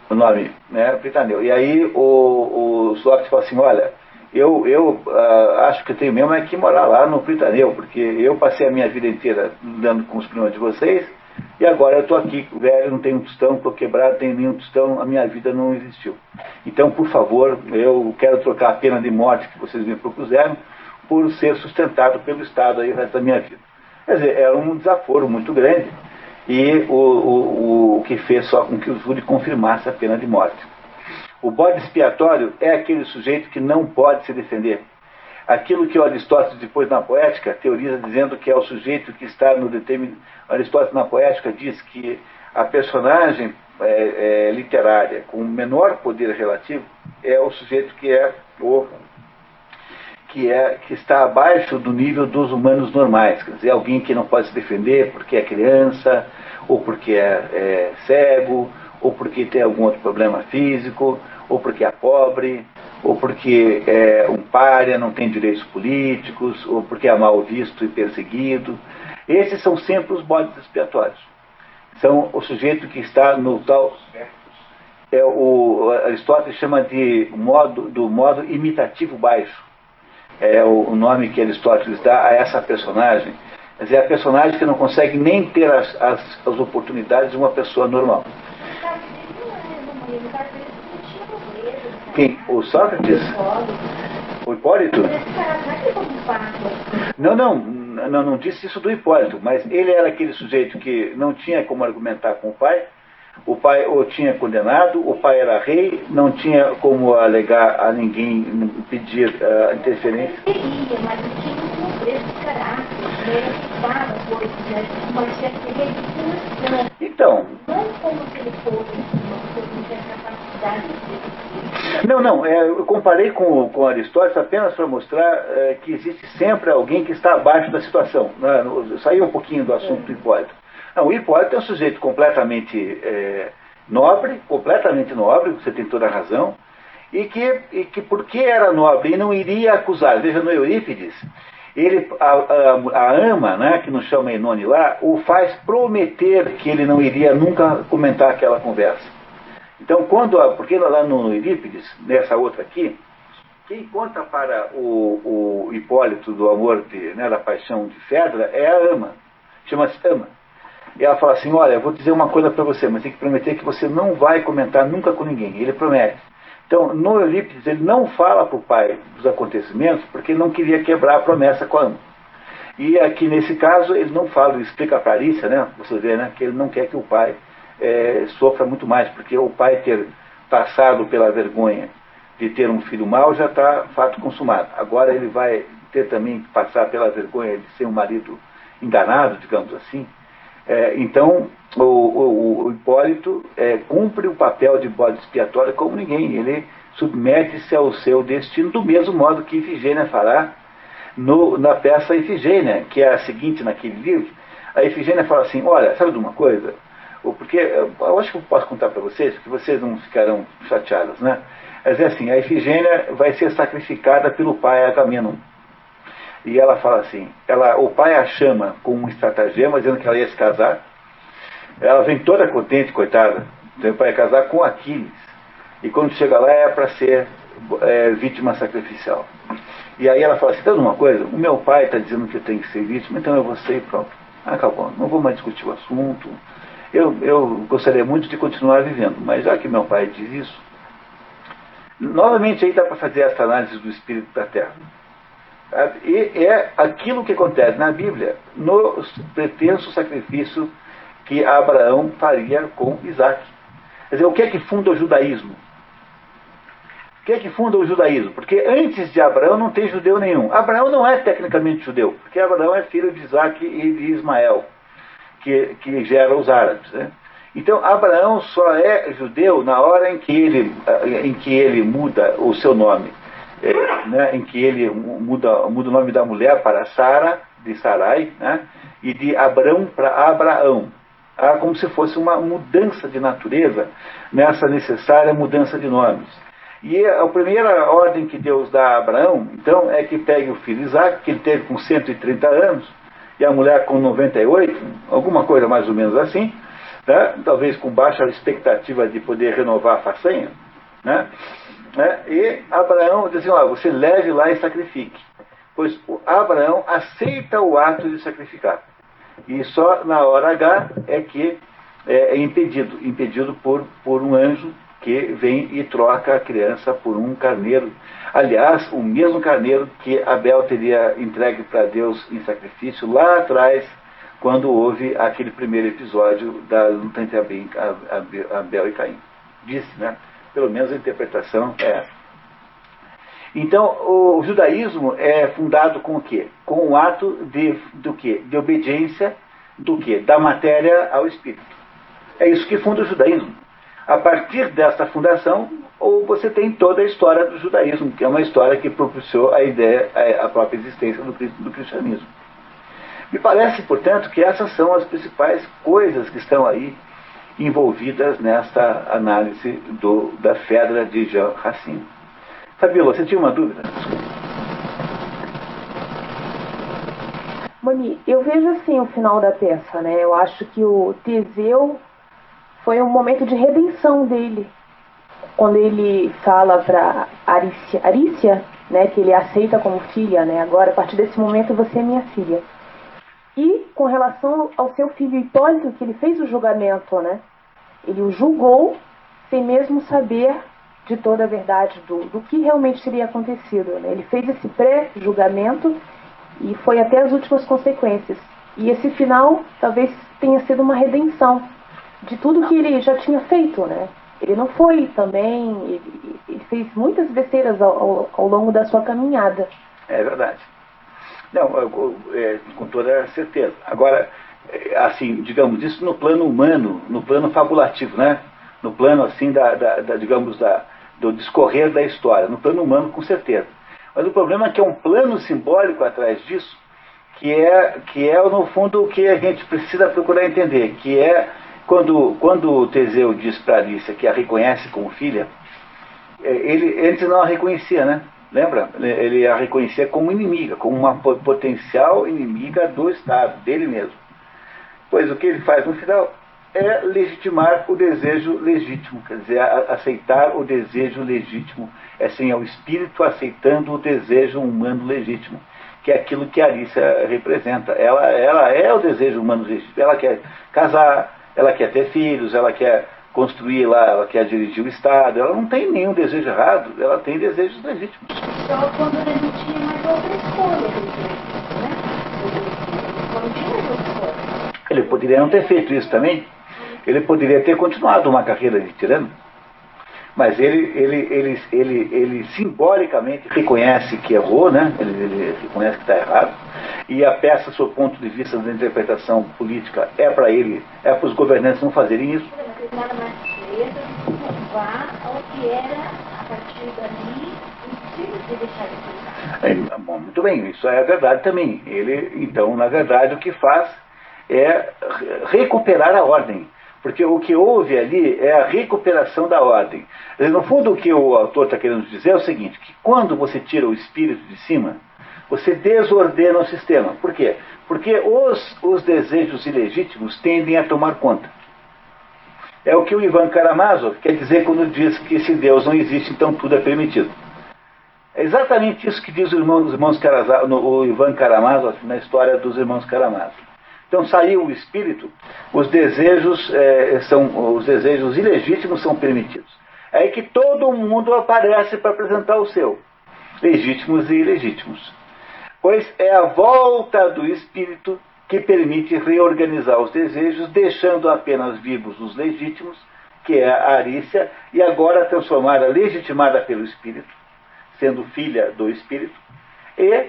o nome, né? Pritaneu. E aí o Sócrates fala assim, olha, eu acho que eu tenho mesmo que morar lá no Pritaneu, porque eu passei a minha vida inteira lidando com os problemas de vocês, e agora eu estou aqui, velho, não tenho um tostão, estou quebrado, não tenho nenhum tostão, a minha vida não existiu. Então, por favor, eu quero trocar a pena de morte que vocês me propuseram por ser sustentado pelo Estado aí o resto da minha vida. Quer dizer, era um desaforo muito grande, e o que fez só com que o júri confirmasse a pena de morte. O bode expiatório é aquele sujeito que não pode se defender. Aquilo que Aristóteles, depois na Poética, teoriza dizendo que é o sujeito que está no determinado... Aristóteles na Poética diz que a personagem literária com menor poder relativo é o sujeito que está abaixo do nível dos humanos normais. Quer dizer, alguém que não pode se defender porque é criança, ou porque é cego, ou porque tem algum outro problema físico, ou porque é pobre, ou porque é um pária, não tem direitos políticos, ou porque é mal visto e perseguido. Esses são sempre os bodes expiatórios. São o sujeito que está no tal... Aristóteles chama do modo imitativo baixo. é o nome que Aristóteles dá a essa personagem. Quer dizer, a personagem que não consegue nem ter as oportunidades de uma pessoa normal. Quem? O Sócrates? O Hipólito? Não disse isso do Hipólito, mas ele era aquele sujeito que não tinha como argumentar com o pai o tinha condenado, o pai era rei, não tinha como alegar a ninguém pedir interferência. Mas ele tinha um preço de caráter, ele estava mas tinha que Então. Não como se ele fosse uma pessoa que não tinha capacidade de eu comparei com Aristóteles apenas para mostrar que existe sempre alguém que está abaixo da situação. Eu saí um pouquinho do assunto do Hipólito. Não, o Hipólito é um sujeito completamente nobre, você tem toda a razão, e que porque era nobre e não iria acusar. Veja, no Eurípides, a ama, né, que nos chama Enone lá, o faz prometer que ele não iria nunca comentar aquela conversa. Então, porque lá no Eurípides, nessa outra aqui, quem conta para o Hipólito do amor, da paixão de Fedra, é a ama, chama-se Ama. E ela fala assim, olha, eu vou dizer uma coisa para você, mas tem que prometer que você não vai comentar nunca com ninguém. Ele promete. Então, no Eurípides, ele não fala para o pai dos acontecimentos, porque não queria quebrar a promessa com a ama. E aqui, nesse caso, ele não fala, ele explica para Arícia, né, você vê, né, que ele não quer que o pai sofra muito mais, porque o pai ter passado pela vergonha de ter um filho mau já está fato consumado. Agora ele vai ter também que passar pela vergonha de ser um marido enganado, digamos assim. Então, o Hipólito cumpre o papel de bode expiatório como ninguém. Ele submete-se ao seu destino do mesmo modo que Ifigênia fará na peça Ifigênia, que é a seguinte naquele livro. A Ifigênia fala assim, olha, sabe de uma coisa? Porque eu acho que eu posso contar para vocês, que vocês não ficarão chateados, né? Mas é assim, a Ifigênia vai ser sacrificada pelo pai Agamenon. E ela fala assim, o pai a chama com um estratagema, dizendo que ela ia se casar. Ela vem toda contente, coitada, o pai ia casar com Aquiles. E quando chega lá é para ser vítima sacrificial. E aí ela fala assim, sabe uma coisa? O meu pai está dizendo que eu tenho que ser vítima, então eu vou ser e pronto. Acabou, não vou mais discutir o assunto. Eu gostaria muito de continuar vivendo, mas já que meu pai diz isso, novamente aí dá para fazer essa análise do espírito da terra. E é aquilo que acontece na Bíblia, no pretenso sacrifício que Abraão faria com Isaac. Quer dizer, o que é que funda o judaísmo? O que é que funda o judaísmo? Porque antes de Abraão não tem judeu nenhum. Abraão não é tecnicamente judeu, porque Abraão é filho de Isaac e de Ismael, que gera os árabes, né? Então Abraão só é judeu na hora em que ele muda o seu nome, em que ele muda o nome da mulher para Sara, de Sarai, né? E de Abrão para Abraão. Como se fosse uma mudança de natureza nessa necessária mudança de nomes. E a primeira ordem que Deus dá a Abraão, então, é que pegue o filho Isaac, que ele teve com 130 anos, e a mulher com 98, alguma coisa mais ou menos assim, né? Talvez com baixa expectativa de poder renovar a façanha, né? E Abraão diz assim, você leve lá e sacrifique. Pois Abraão aceita o ato de sacrificar. E só na hora H é que é impedido por um anjo que vem e troca a criança por um carneiro. Aliás, o mesmo carneiro que Abel teria entregue para Deus em sacrifício lá atrás, quando houve aquele primeiro episódio da luta entre Abel e Caim. Disse, né? Pelo menos a interpretação é essa. Então, o judaísmo é fundado com o quê? Com o ato do quê? De obediência do quê? Da matéria ao espírito. É isso que funda o judaísmo. A partir dessa fundação, você tem toda a história do judaísmo, que é uma história que propiciou a própria existência do cristianismo. Me parece, portanto, que essas são as principais coisas que estão aí envolvidas nessa análise da Fedra de Jean Racine. Fabíola, você tinha uma dúvida? Moni, eu vejo assim o final da peça, né? Eu acho que o Teseu foi um momento de redenção dele. quando ele fala para Arícia, né, que ele aceita como filha, né, agora, a partir desse momento você é minha filha. E com relação ao seu filho Hipólito, que ele fez o julgamento, né, ele o julgou sem mesmo saber de toda a verdade do que realmente teria acontecido, né. Ele fez esse pré-julgamento e foi até as últimas consequências. E esse final talvez tenha sido uma redenção de tudo que ele já tinha feito, né. Ele não foi também, ele fez muitas besteiras ao longo da sua caminhada. É verdade. Não, com toda certeza. Agora, assim, digamos, isso no plano humano, no plano fabulativo, né? No plano, assim, do discorrer da história. No plano humano, com certeza. Mas o problema é que é um plano simbólico atrás disso, que é no fundo, o que a gente precisa procurar entender, que é quando o Teseu diz para Arícia que a reconhece como filha, ele antes não a reconhecia, né? Lembra? Ele a reconhecia como inimiga, como uma potencial inimiga do Estado, dele mesmo. Pois o que ele faz no final é legitimar o desejo legítimo, quer dizer, aceitar o desejo legítimo, assim, é o espírito aceitando o desejo humano legítimo, que é aquilo que a Arícia representa. Ela é o desejo humano legítimo, ela quer casar, ela quer ter filhos, ela quer construir lá, ela quer dirigir o Estado, ela não tem nenhum desejo errado, ela tem desejos legítimos. Só quando ele não tinha mais outra escolha, né? Quando tinha mais outra escolha. Ele poderia não ter feito isso também, ele poderia ter continuado uma carreira de tirano, mas ele simbolicamente reconhece que errou, né? Ele reconhece que está errado, e a peça, sob o ponto de vista da interpretação política, é para ele, é para os governantes não fazerem isso. Mas nada mais cedo, curvar ao que era, a partir dali, impossível de deixar de pensar. Bom, muito bem, isso é verdade também. Ele, então, na verdade, o que faz é recuperar a ordem. Porque o que houve ali é a recuperação da ordem. No fundo, o que o autor está querendo dizer é o seguinte, que quando você tira o espírito de cima, você desordena o sistema. Por quê? Porque os desejos ilegítimos tendem a tomar conta. É o que o Ivan Karamazov quer dizer quando diz que se Deus não existe, então tudo é permitido. É exatamente isso que diz o Ivan Karamazov na história dos irmãos Karamazov. Então saiu o espírito, os desejos ilegítimos são permitidos. É aí que todo mundo aparece para apresentar o seu, legítimos e ilegítimos. Pois é a volta do espírito que permite reorganizar os desejos, deixando apenas vivos os legítimos, que é a Arícia, e agora transformada, legitimada pelo espírito, sendo filha do espírito, e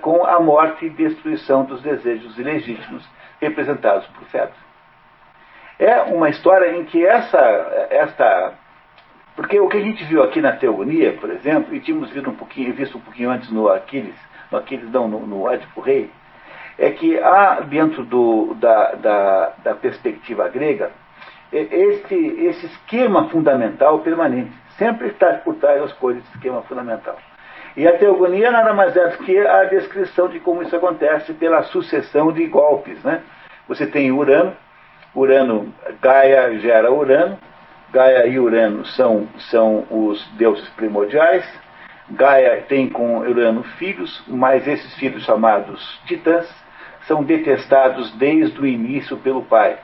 com a morte e destruição dos desejos ilegítimos, representados por Fedra. É uma história em que porque o que a gente viu aqui na Teogonia, por exemplo, e tínhamos visto um pouquinho antes no Édipo Rei, é que há dentro da perspectiva grega esse esquema fundamental permanente, sempre está por trás das coisas, esse esquema fundamental. E a teogonia nada mais é do que a descrição de como isso acontece pela sucessão de golpes, né? Você tem Urano, Gaia gera Urano, Gaia e Urano são os deuses primordiais, Gaia tem com Urano filhos, mas esses filhos chamados titãs são detestados desde o início pelo pai.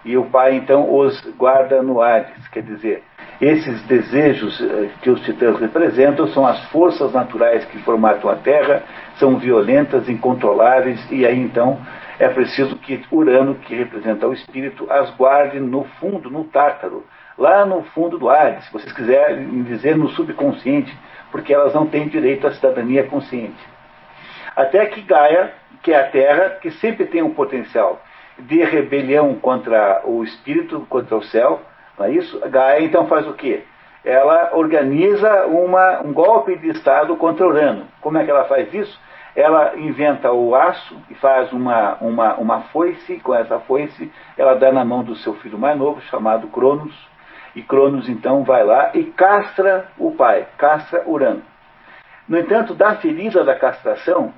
E o pai então os guarda no Hades, quer dizer, esses desejos que os titãs representam são as forças naturais que formatam a Terra, são violentas, incontroláveis, e aí então é preciso que Urano, que representa o espírito, as guarde no fundo, no Tártaro, lá no fundo do Hades, se vocês quiserem dizer no subconsciente, porque elas não têm direito à cidadania consciente. Até que Gaia, que é a Terra, que sempre tem um potencial de rebelião contra o espírito, contra o céu, não é isso? Gaia então faz o quê? Ela organiza um golpe de Estado contra Urano. Como é que ela faz isso? Ela inventa o aço e faz uma foice. Com essa foice ela dá na mão do seu filho mais novo, chamado Cronos, e Cronos então vai lá e castra o pai, castra Urano. No entanto, da ferida da castração,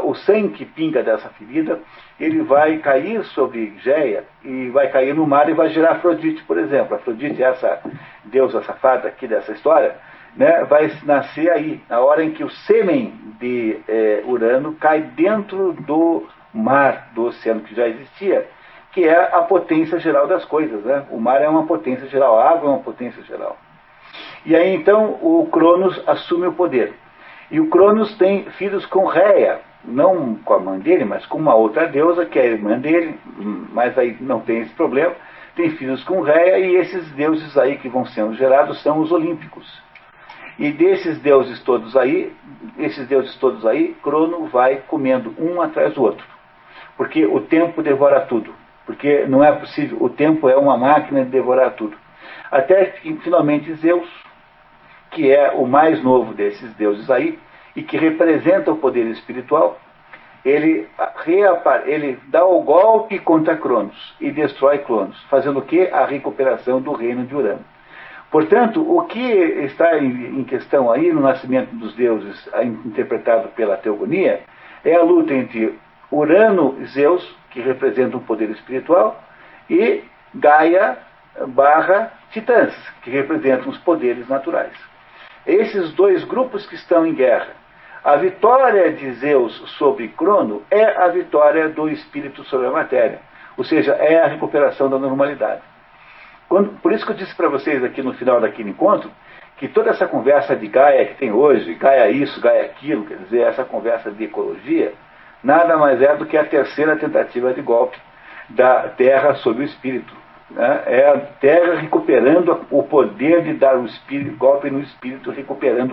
o sangue que pinga dessa ferida, ele vai cair sobre Géia e vai cair no mar e vai gerar Afrodite, por exemplo. Afrodite, essa deusa safada aqui dessa história, né, vai nascer aí, na hora em que o sêmen de Urano cai dentro do mar, do oceano que já existia, que é a potência geral das coisas, né? O mar é uma potência geral, a água é uma potência geral. E aí então o Cronos assume o poder. E o Cronos tem filhos com Réia, não com a mãe dele, mas com uma outra deusa, que é a irmã dele, mas aí não tem esse problema. Tem filhos com Réia, e esses deuses aí que vão sendo gerados são os olímpicos. E desses deuses todos aí, Crono vai comendo um atrás do outro. Porque o tempo devora tudo. Porque não é possível, o tempo é uma máquina de devorar tudo. Até que finalmente Zeus, que é o mais novo desses deuses aí, e que representa o poder espiritual, ele dá o golpe contra Cronos e destrói Cronos, fazendo o quê? A recuperação do reino de Urano. Portanto, o que está em questão aí no nascimento dos deuses, interpretado pela teogonia, é a luta entre Urano e Zeus, que representa o poder espiritual, e Gaia / Titãs, que representam os poderes naturais. Esses dois grupos que estão em guerra. A vitória de Zeus sobre Crono é a vitória do espírito sobre a matéria, ou seja, é a recuperação da normalidade. Por isso que eu disse para vocês aqui no final daquele encontro, que toda essa conversa de Gaia que tem hoje, Gaia isso, Gaia aquilo, quer dizer, essa conversa de ecologia, nada mais é do que a terceira tentativa de golpe da Terra sobre o espírito. Né? É a Terra recuperando o poder de dar o golpe no espírito, recuperando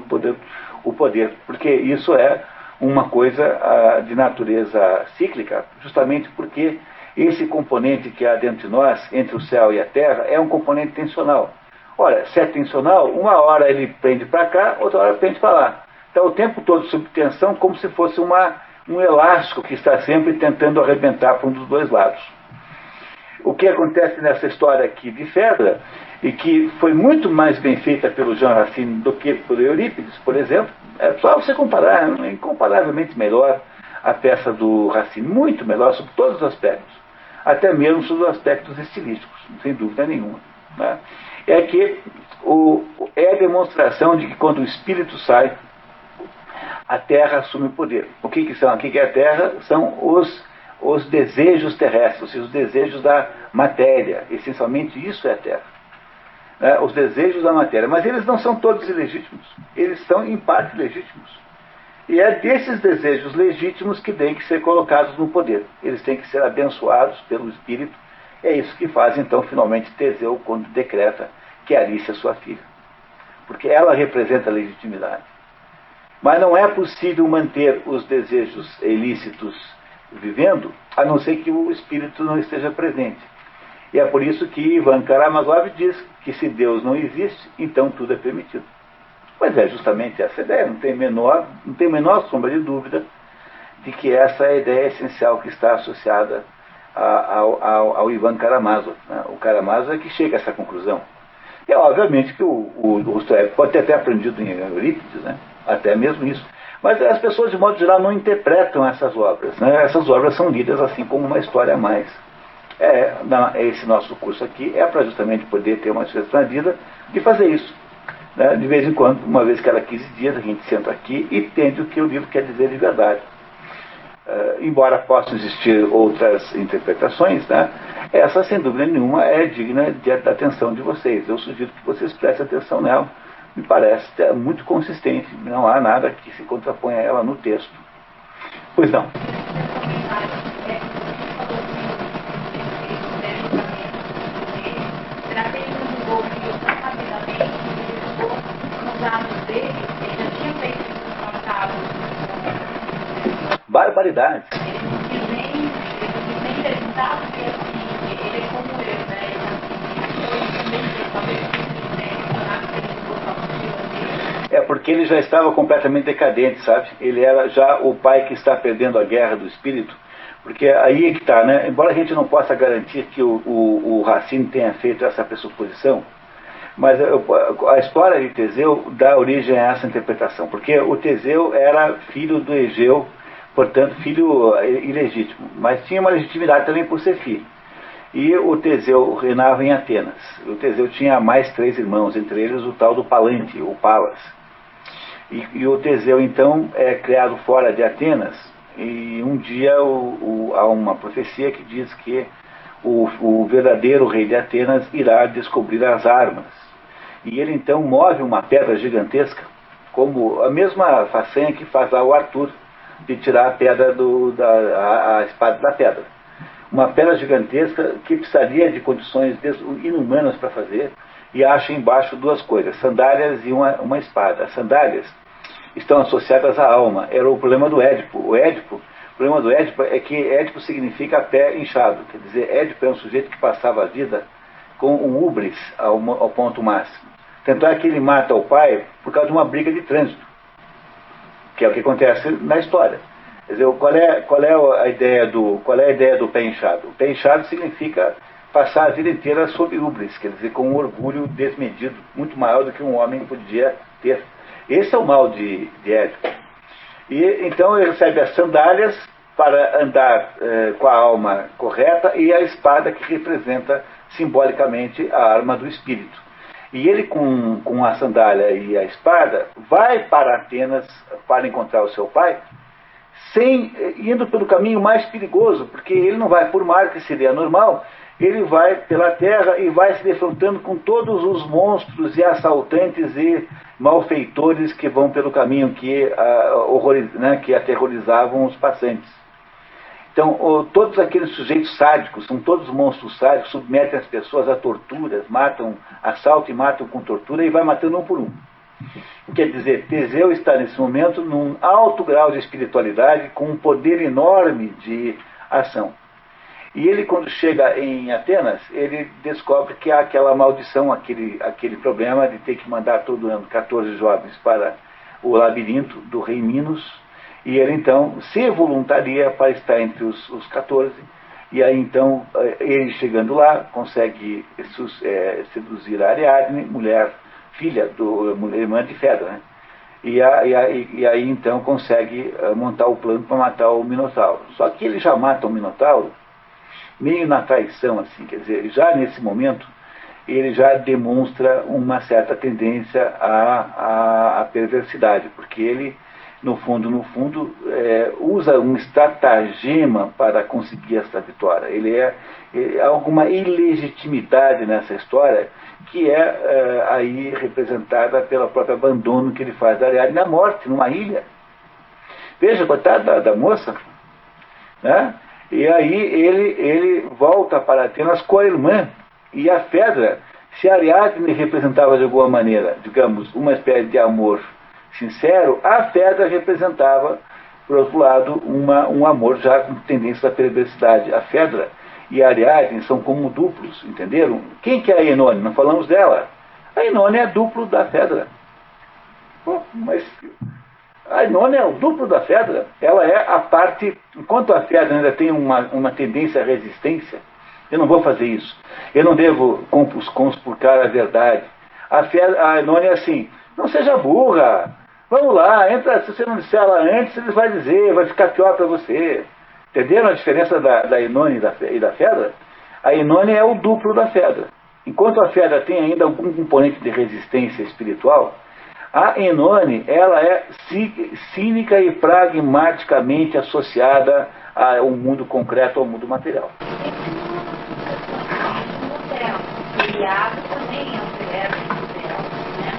o poder, porque isso é uma coisa de natureza cíclica, justamente porque esse componente que há dentro de nós, entre o céu e a terra, é um componente tensional. Ora, se é tensional, uma hora ele prende para cá, outra hora prende para lá. Então, o tempo todo sob tensão, como se fosse um elástico que está sempre tentando arrebentar para um dos dois lados. O que acontece nessa história aqui de Fedra, e que foi muito mais bem feita pelo Jean Racine do que por Eurípides, por exemplo, é só você comparar, é incomparavelmente melhor a peça do Racine, muito melhor sobre todos os aspectos, até mesmo sobre os aspectos estilísticos, sem dúvida nenhuma. Né? É que é a demonstração de que quando o espírito sai, a Terra assume o poder. O que é a Terra? São os desejos terrestres, ou seja, os desejos da matéria. Essencialmente isso é a Terra. Os desejos da matéria. Mas eles não são todos ilegítimos. Eles são, em parte, legítimos. E é desses desejos legítimos que têm que ser colocados no poder. Eles têm que ser abençoados pelo Espírito. É isso que faz, então, finalmente, Teseu, quando decreta que Alice é sua filha. Porque ela representa a legitimidade. Mas não é possível manter os desejos ilícitos vivendo, a não ser que o Espírito não esteja presente. E é por isso que Ivan Karamazov diz que se Deus não existe, então tudo é permitido. Mas é justamente essa ideia, não tem menor sombra de dúvida de que essa é a ideia essencial que está associada ao Ivan Karamazov. Né? O Karamazov é que chega a essa conclusão. E é obviamente que o Dostoiévski pode ter até aprendido em Eurípides, né? Até mesmo isso. Mas as pessoas, de modo geral, não interpretam essas obras. Né? Essas obras são lidas assim como uma história a mais. Esse nosso curso aqui é para justamente poder ter uma sugestão na vida de fazer isso. Né? De vez em quando, uma vez cada 15 dias, a gente senta aqui e entende o que o livro quer dizer de verdade. Embora possam existir outras interpretações, né? Essa, sem dúvida nenhuma, é digna da atenção de vocês. Eu sugiro que vocês prestem atenção nela. Me parece muito consistente. Não há nada que se contraponha a ela no texto. Pois não. Será que ele não desenvolveu tão rapidamente, nos atos dele, ele já tinha feito isso no passado? Barbaridade. Ele não quis nem perguntar, porque assim, ele é como eu, né? Ele também talvez porque ele já estava completamente decadente, sabe? Ele era já o pai que está perdendo a guerra do espírito. Porque aí é que está, né? Embora a gente não possa garantir que o Racine tenha feito essa pressuposição, mas a história de Teseu dá origem a essa interpretação. Porque o Teseu era filho do Egeu, portanto, filho ilegítimo, mas tinha uma legitimidade também por ser filho. E o Teseu reinava em Atenas. O Teseu tinha mais 3 irmãos, entre eles o tal do Palante, ou Palas. E o Teseu, então, é criado fora de Atenas, e um dia há uma profecia que diz que o verdadeiro rei de Atenas irá descobrir as armas. E ele, então, move uma pedra gigantesca, como a mesma façanha que faz lá o Arthur, de tirar a pedra a espada da pedra. Uma pedra gigantesca que precisaria de condições inumanas para fazer, e acha embaixo 2 coisas, sandálias e uma espada. As sandálias estão associadas à alma, era o problema do Édipo. O problema do Édipo é que Édipo significa pé inchado, quer dizer, Édipo é um sujeito que passava a vida com um ubris ao ponto máximo. Tanto é que ele mata o pai por causa de uma briga de trânsito, que é o que acontece na história. Quer dizer, qual é a ideia do pé inchado? O pé inchado significa passar a vida inteira sob ubris, quer dizer, com um orgulho desmedido, muito maior do que um homem podia ter. Esse é o mal de Édipo. E então ele recebe as sandálias para andar com a alma correta e a espada que representa simbolicamente a arma do espírito. E ele com a sandália e a espada vai para Atenas para encontrar o seu pai, indo pelo caminho mais perigoso, porque ele não vai por mar, que seria normal, ele vai pela terra e vai se defrontando com todos os monstros e assaltantes e malfeitores que vão pelo caminho que aterrorizavam os passantes. Então, todos aqueles sujeitos sádicos, são todos monstros sádicos, submetem as pessoas a torturas, assaltam e matam com tortura e vai matando um por um. Quer dizer, Teseu está nesse momento num alto grau de espiritualidade, com um poder enorme de ação. E ele, quando chega em Atenas, ele descobre que há aquela maldição, aquele problema de ter que mandar todo ano 14 jovens para o labirinto do rei Minos, e ele então se voluntaria para estar entre os 14, e aí então ele chegando lá consegue seduzir a Ariadne, filha irmã de Fedra, né? E aí então consegue montar o plano para matar o Minotauro. Só que ele já mata o Minotauro meio na traição, assim, quer dizer, já nesse momento ele já demonstra uma certa tendência à perversidade, porque ele no fundo, usa um estratagema para conseguir essa vitória. Há alguma ilegitimidade nessa história que é aí representada pelo próprio abandono que ele faz da Ariadne na morte, numa ilha. Veja, coitada da moça, né? E aí ele volta para Atenas com a irmã, e a Fedra, se a Ariadne representava de alguma maneira, digamos, uma espécie de amor sincero, a Fedra representava, por outro lado, um amor já com tendência à perversidade. A Fedra e a Ariadne são como duplos, entenderam? Quem que é a Enone? Não falamos dela. A Enone é duplo da Fedra. Pô, mas a Enone é o duplo da Fedra. Ela é a parte, enquanto a Fedra ainda tem uma tendência à resistência, eu não vou fazer isso. Eu não devo conspurcar a verdade. A Enone é assim, não seja burra. Vamos lá, entra, se você não disser ela antes, ele vai dizer, vai ficar pior para você. Entenderam a diferença da Enone e da Fedra? A Enone é o duplo da Fedra. Enquanto a Fedra tem ainda algum componente de resistência espiritual, a Enone, ela é cínica e pragmaticamente associada ao mundo concreto, ao mundo material. O Iago também é um verbo do céu, né?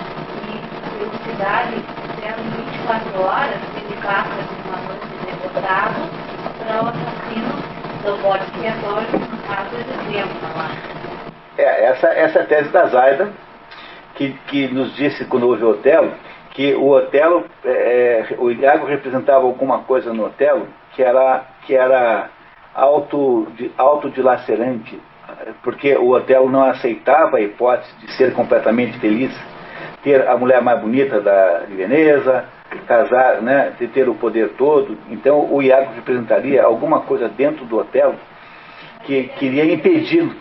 E a velocidade do céu em 24 horas, ele passa de uma noite derrotado para o assassino do bode expiatório, no caso de exemplo lá. Essa é a tese da Zaida, que nos disse, quando houve o Otelo, que o Otelo, o Iago representava alguma coisa no Otelo que era autodilacerante, porque o Otelo não aceitava a hipótese de ser completamente feliz, ter a mulher mais bonita de Veneza, casar, né, de ter o poder todo. Então o Iago representaria alguma coisa dentro do Otelo que queria impedi-lo.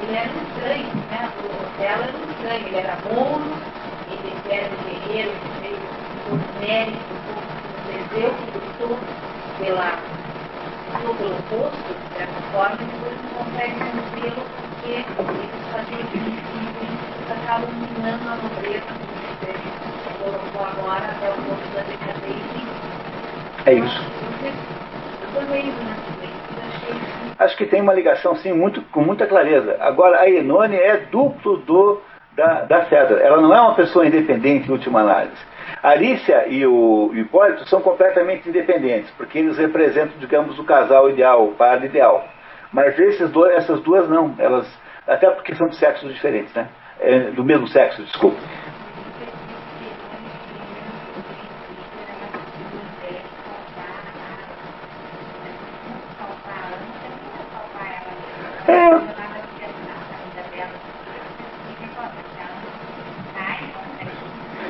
Ele era um estranho, né? O Otelo era um estranho, ele era mono, ele era um guerreiro, ele fez os méritos, o Teseu que lutou pelo oposto, de certa forma, e depois não conseguem mantê-lo porque eles fazem eles acabam minando a nobreza, como você colocou agora, até o ponto da decadência. É isso. Eu tô meio achei. Acho que tem uma ligação, sim, com muita clareza. Agora, a Enone é duplo da Fedra. Ela não é uma pessoa independente, em última análise. A Arícia e o Hipólito são completamente independentes, porque eles representam, digamos, o casal ideal, o par ideal. Mas essas duas não. Elas, até porque são de sexos diferentes, né? Do mesmo sexo, desculpa.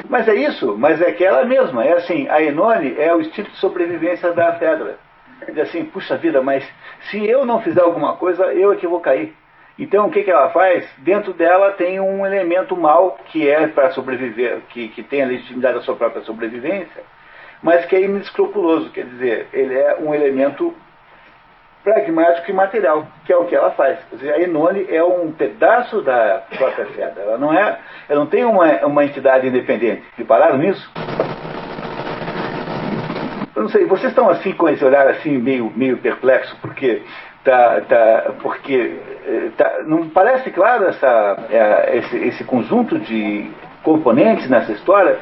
Mas é isso, mas é que ela mesma, é assim, a Enone é o instinto de sobrevivência da Fedra. Diz assim, puxa vida, mas se eu não fizer alguma coisa, eu é que vou cair. Então o que ela faz? Dentro dela tem um elemento mau, que é para sobreviver, que tem a legitimidade da sua própria sobrevivência, mas que é inescrupuloso, quer dizer, ele é um elemento pragmático e material, que é o que ela faz. Quer dizer, a Enone é um pedaço da própria Fedra. Ela não tem uma entidade independente. Repararam nisso? Eu não sei, vocês estão assim com esse olhar assim meio perplexo, porque não parece claro esse conjunto de componentes nessa história,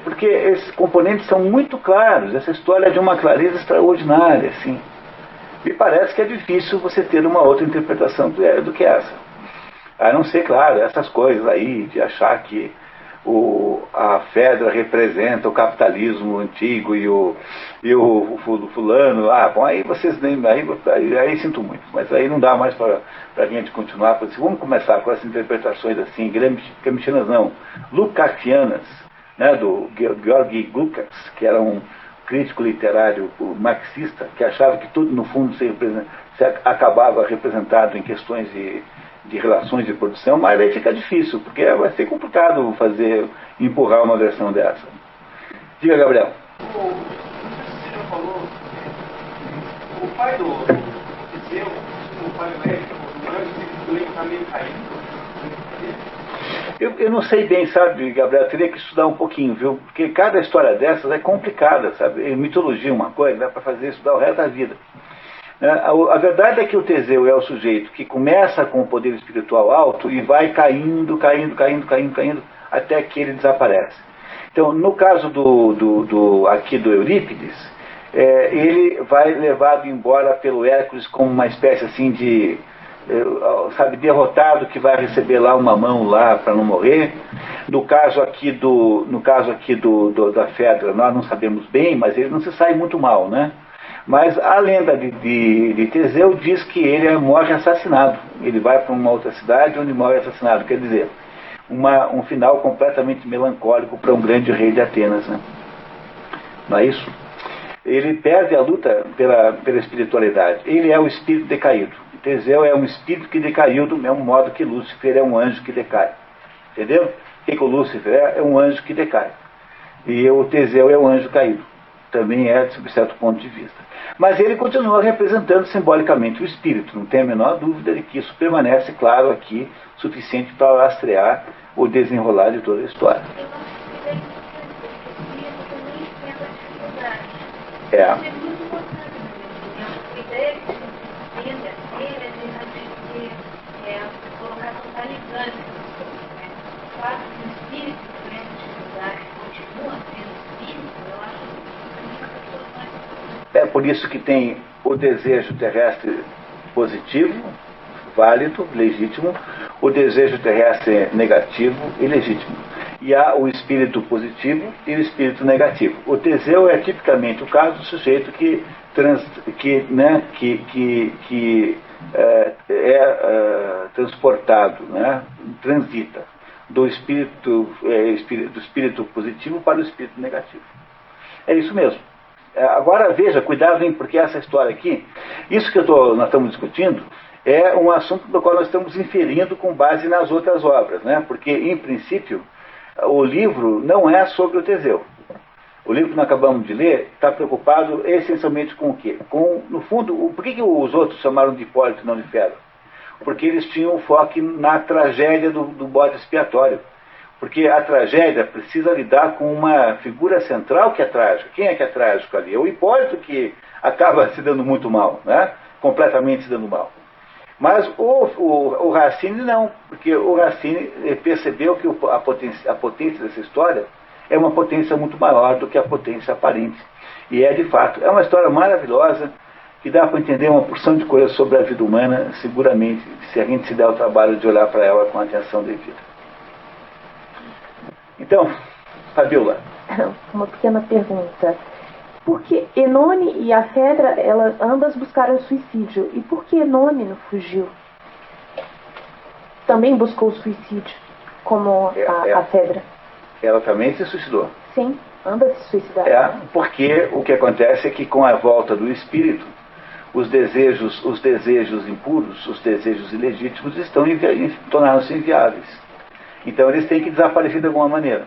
porque esses componentes são muito claros. Essa história é de uma clareza extraordinária, assim. Me parece que é difícil você ter uma outra interpretação do que essa. A não ser, claro, essas coisas aí de achar que a Fedra representa o capitalismo antigo e o fulano. Bom, aí vocês nem. Aí sinto muito, mas aí não dá mais para a gente continuar. Vamos começar com essas interpretações assim, gramscianas não, lukácsianas, né, do Georgi Lukács, que era um crítico literário marxista, que achava que tudo, no fundo, se acabava representado em questões de relações de produção, mas aí fica difícil, porque vai ser complicado empurrar uma versão dessa. Diga, Gabriel. Você já falou, o pai do Teseu, o pai do Édipo, o anjo, ele está meio caído. Eu não sei bem, sabe, Gabriel, teria que estudar um pouquinho, viu? Porque cada história dessas é complicada, sabe? Mitologia é uma coisa, dá para fazer estudar o resto da vida. A verdade é que o Teseu é o sujeito que começa com o poder espiritual alto e vai caindo, até que ele desaparece. Então, no caso aqui do Eurípides, ele vai levado embora pelo Hércules como uma espécie assim de... derrotado, que vai receber lá uma mão lá para não morrer. No caso aqui da Fedra, nós não sabemos bem, mas ele não se sai muito mal, né? Mas a lenda de Teseu diz que ele morre assassinado. Ele vai para uma outra cidade onde morre assassinado. Quer dizer, um final completamente melancólico para um grande rei de Atenas, né? Não é isso? Ele perde a luta pela espiritualidade. Ele é o espírito decaído. Teseu é um espírito que decaiu do mesmo modo que Lúcifer é um anjo que decai. Entendeu? O que o Lúcifer é um anjo que decai. E o Teseu é um anjo caído. Também é, de certo ponto de vista. Mas ele continua representando simbolicamente o espírito. Não tem a menor dúvida de que isso permanece claro aqui, suficiente para rastrear o desenrolar de toda a história. Colocar totalizante, né? O fato do espírito que essa dificuldade continua sendo espírito, eu acho que é por isso que tem o desejo terrestre positivo, válido, legítimo, o desejo terrestre negativo e legítimo. E há o espírito positivo e o espírito negativo. O Teseu é tipicamente o caso do sujeito que transportado, né, transita do espírito positivo para o espírito negativo. É isso mesmo. Agora veja, cuidado, hein, porque essa história aqui, isso que nós estamos discutindo, é um assunto do qual nós estamos inferindo com base nas outras obras, né? Porque, em princípio, o livro não é sobre o Teseu. O livro que nós acabamos de ler está preocupado essencialmente com o quê? No fundo, por que os outros chamaram de Hipólito e não de Fedra? Porque eles tinham o foco na tragédia do bode expiatório. Porque a tragédia precisa lidar com uma figura central que é trágica. Quem é que é trágico ali? É o Hipólito, que acaba se dando muito mal, né? Completamente se dando mal. Mas o Racine não, porque o Racine percebeu que a potência dessa história é uma potência muito maior do que a potência aparente. E de fato, é uma história maravilhosa, que dá para entender uma porção de coisas sobre a vida humana, seguramente, se a gente se der o trabalho de olhar para ela com a atenção devida. Então, Fabiola. Uma pequena pergunta. Por que Enone e a Fedra, elas ambas buscaram suicídio? E por que Enone não fugiu? Também buscou suicídio, como a Fedra. Ela também se suicidou. Sim, ambas se suicidaram. Porque o que acontece é que com a volta do espírito, os desejos impuros, os desejos ilegítimos tornaram-se inviáveis. Então eles têm que desaparecer de alguma maneira.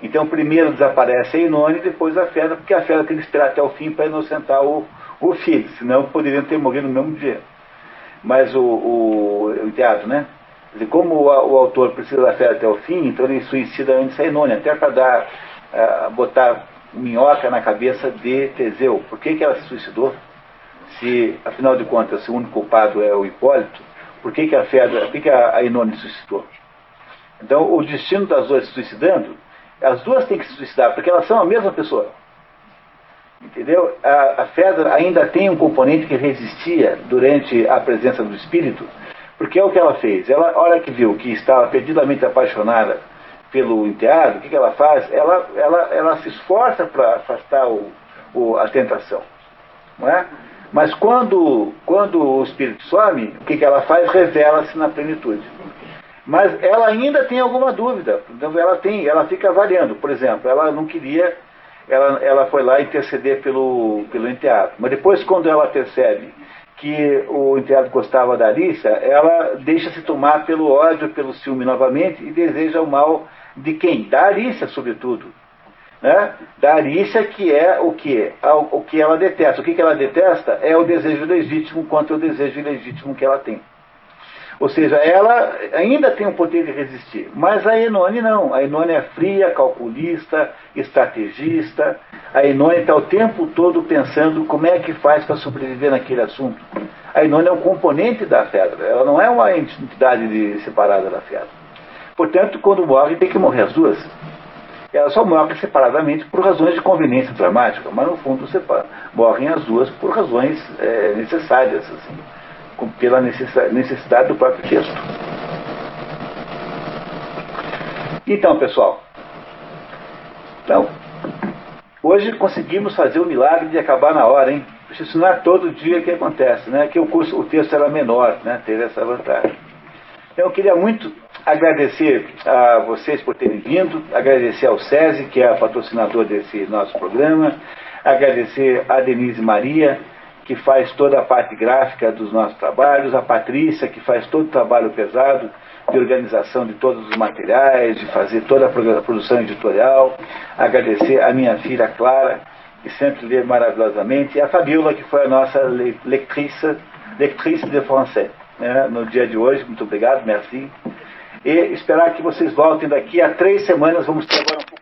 Então primeiro desaparece a Enone e depois a Fedra, porque a Fedra tem que esperar até o fim para inocentar o filho, senão poderiam ter morrido no mesmo dia. Mas o enteado, né? Como o autor precisa da Fedra até o fim, então ele suicida antes a Enone, até para botar minhoca na cabeça de Teseu. Por que ela se suicidou? Se, afinal de contas, o único culpado é o Hipólito, por que a Enone se suicidou? Então, o destino das duas se suicidando, as duas têm que se suicidar, porque elas são a mesma pessoa. Entendeu? A Fedra ainda tem um componente que resistia durante a presença do espírito, porque é o que ela fez. Ela, a hora que viu que estava perdidamente apaixonada pelo enteado, o que ela faz? Ela se esforça para afastar a tentação. Não é? Mas quando o espírito some, o que ela faz? Revela-se na plenitude. Mas ela ainda tem alguma dúvida. Então ela fica variando. Por exemplo, ela não queria, ela foi lá interceder pelo enteado. Mas depois, quando ela percebe que o enteado gostava da Arícia, ela deixa-se tomar pelo ódio, pelo ciúme novamente e deseja o mal de quem? Da Arícia, sobretudo. Né? Da Arícia, que é o que? O que ela detesta. O que ela detesta é o desejo legítimo contra o desejo ilegítimo que ela tem. Ou seja, ela ainda tem um poder de resistir. Mas a Enone não. A Enone é fria, calculista, estrategista. A Enone está o tempo todo pensando como é que faz para sobreviver naquele assunto. A Enone é um componente da Fedra. Ela não é uma entidade separada da Fedra. Portanto, quando morre, tem que morrer as duas. Ela só morre separadamente por razões de conveniência dramática, mas no fundo morrem as duas por razões necessárias, assim, pela necessidade do próprio texto. Então, pessoal, hoje conseguimos fazer o milagre de acabar na hora, hein? Isso não é todo dia que acontece, né? Que o texto era menor, né? Teve essa vantagem. Então, eu queria muito agradecer a vocês por terem vindo, agradecer ao SESI, que é patrocinador desse nosso programa, agradecer a Denise Maria, que faz toda a parte gráfica dos nossos trabalhos, a Patrícia, que faz todo o trabalho pesado de organização de todos os materiais, de fazer toda a produção editorial, agradecer a minha filha Clara, que sempre lê maravilhosamente, e a Fabiola, que foi a nossa lectrice de français, né, no dia de hoje. Muito obrigado, merci. E esperar que vocês voltem daqui a 3 semanas. Vamos ter agora um pouco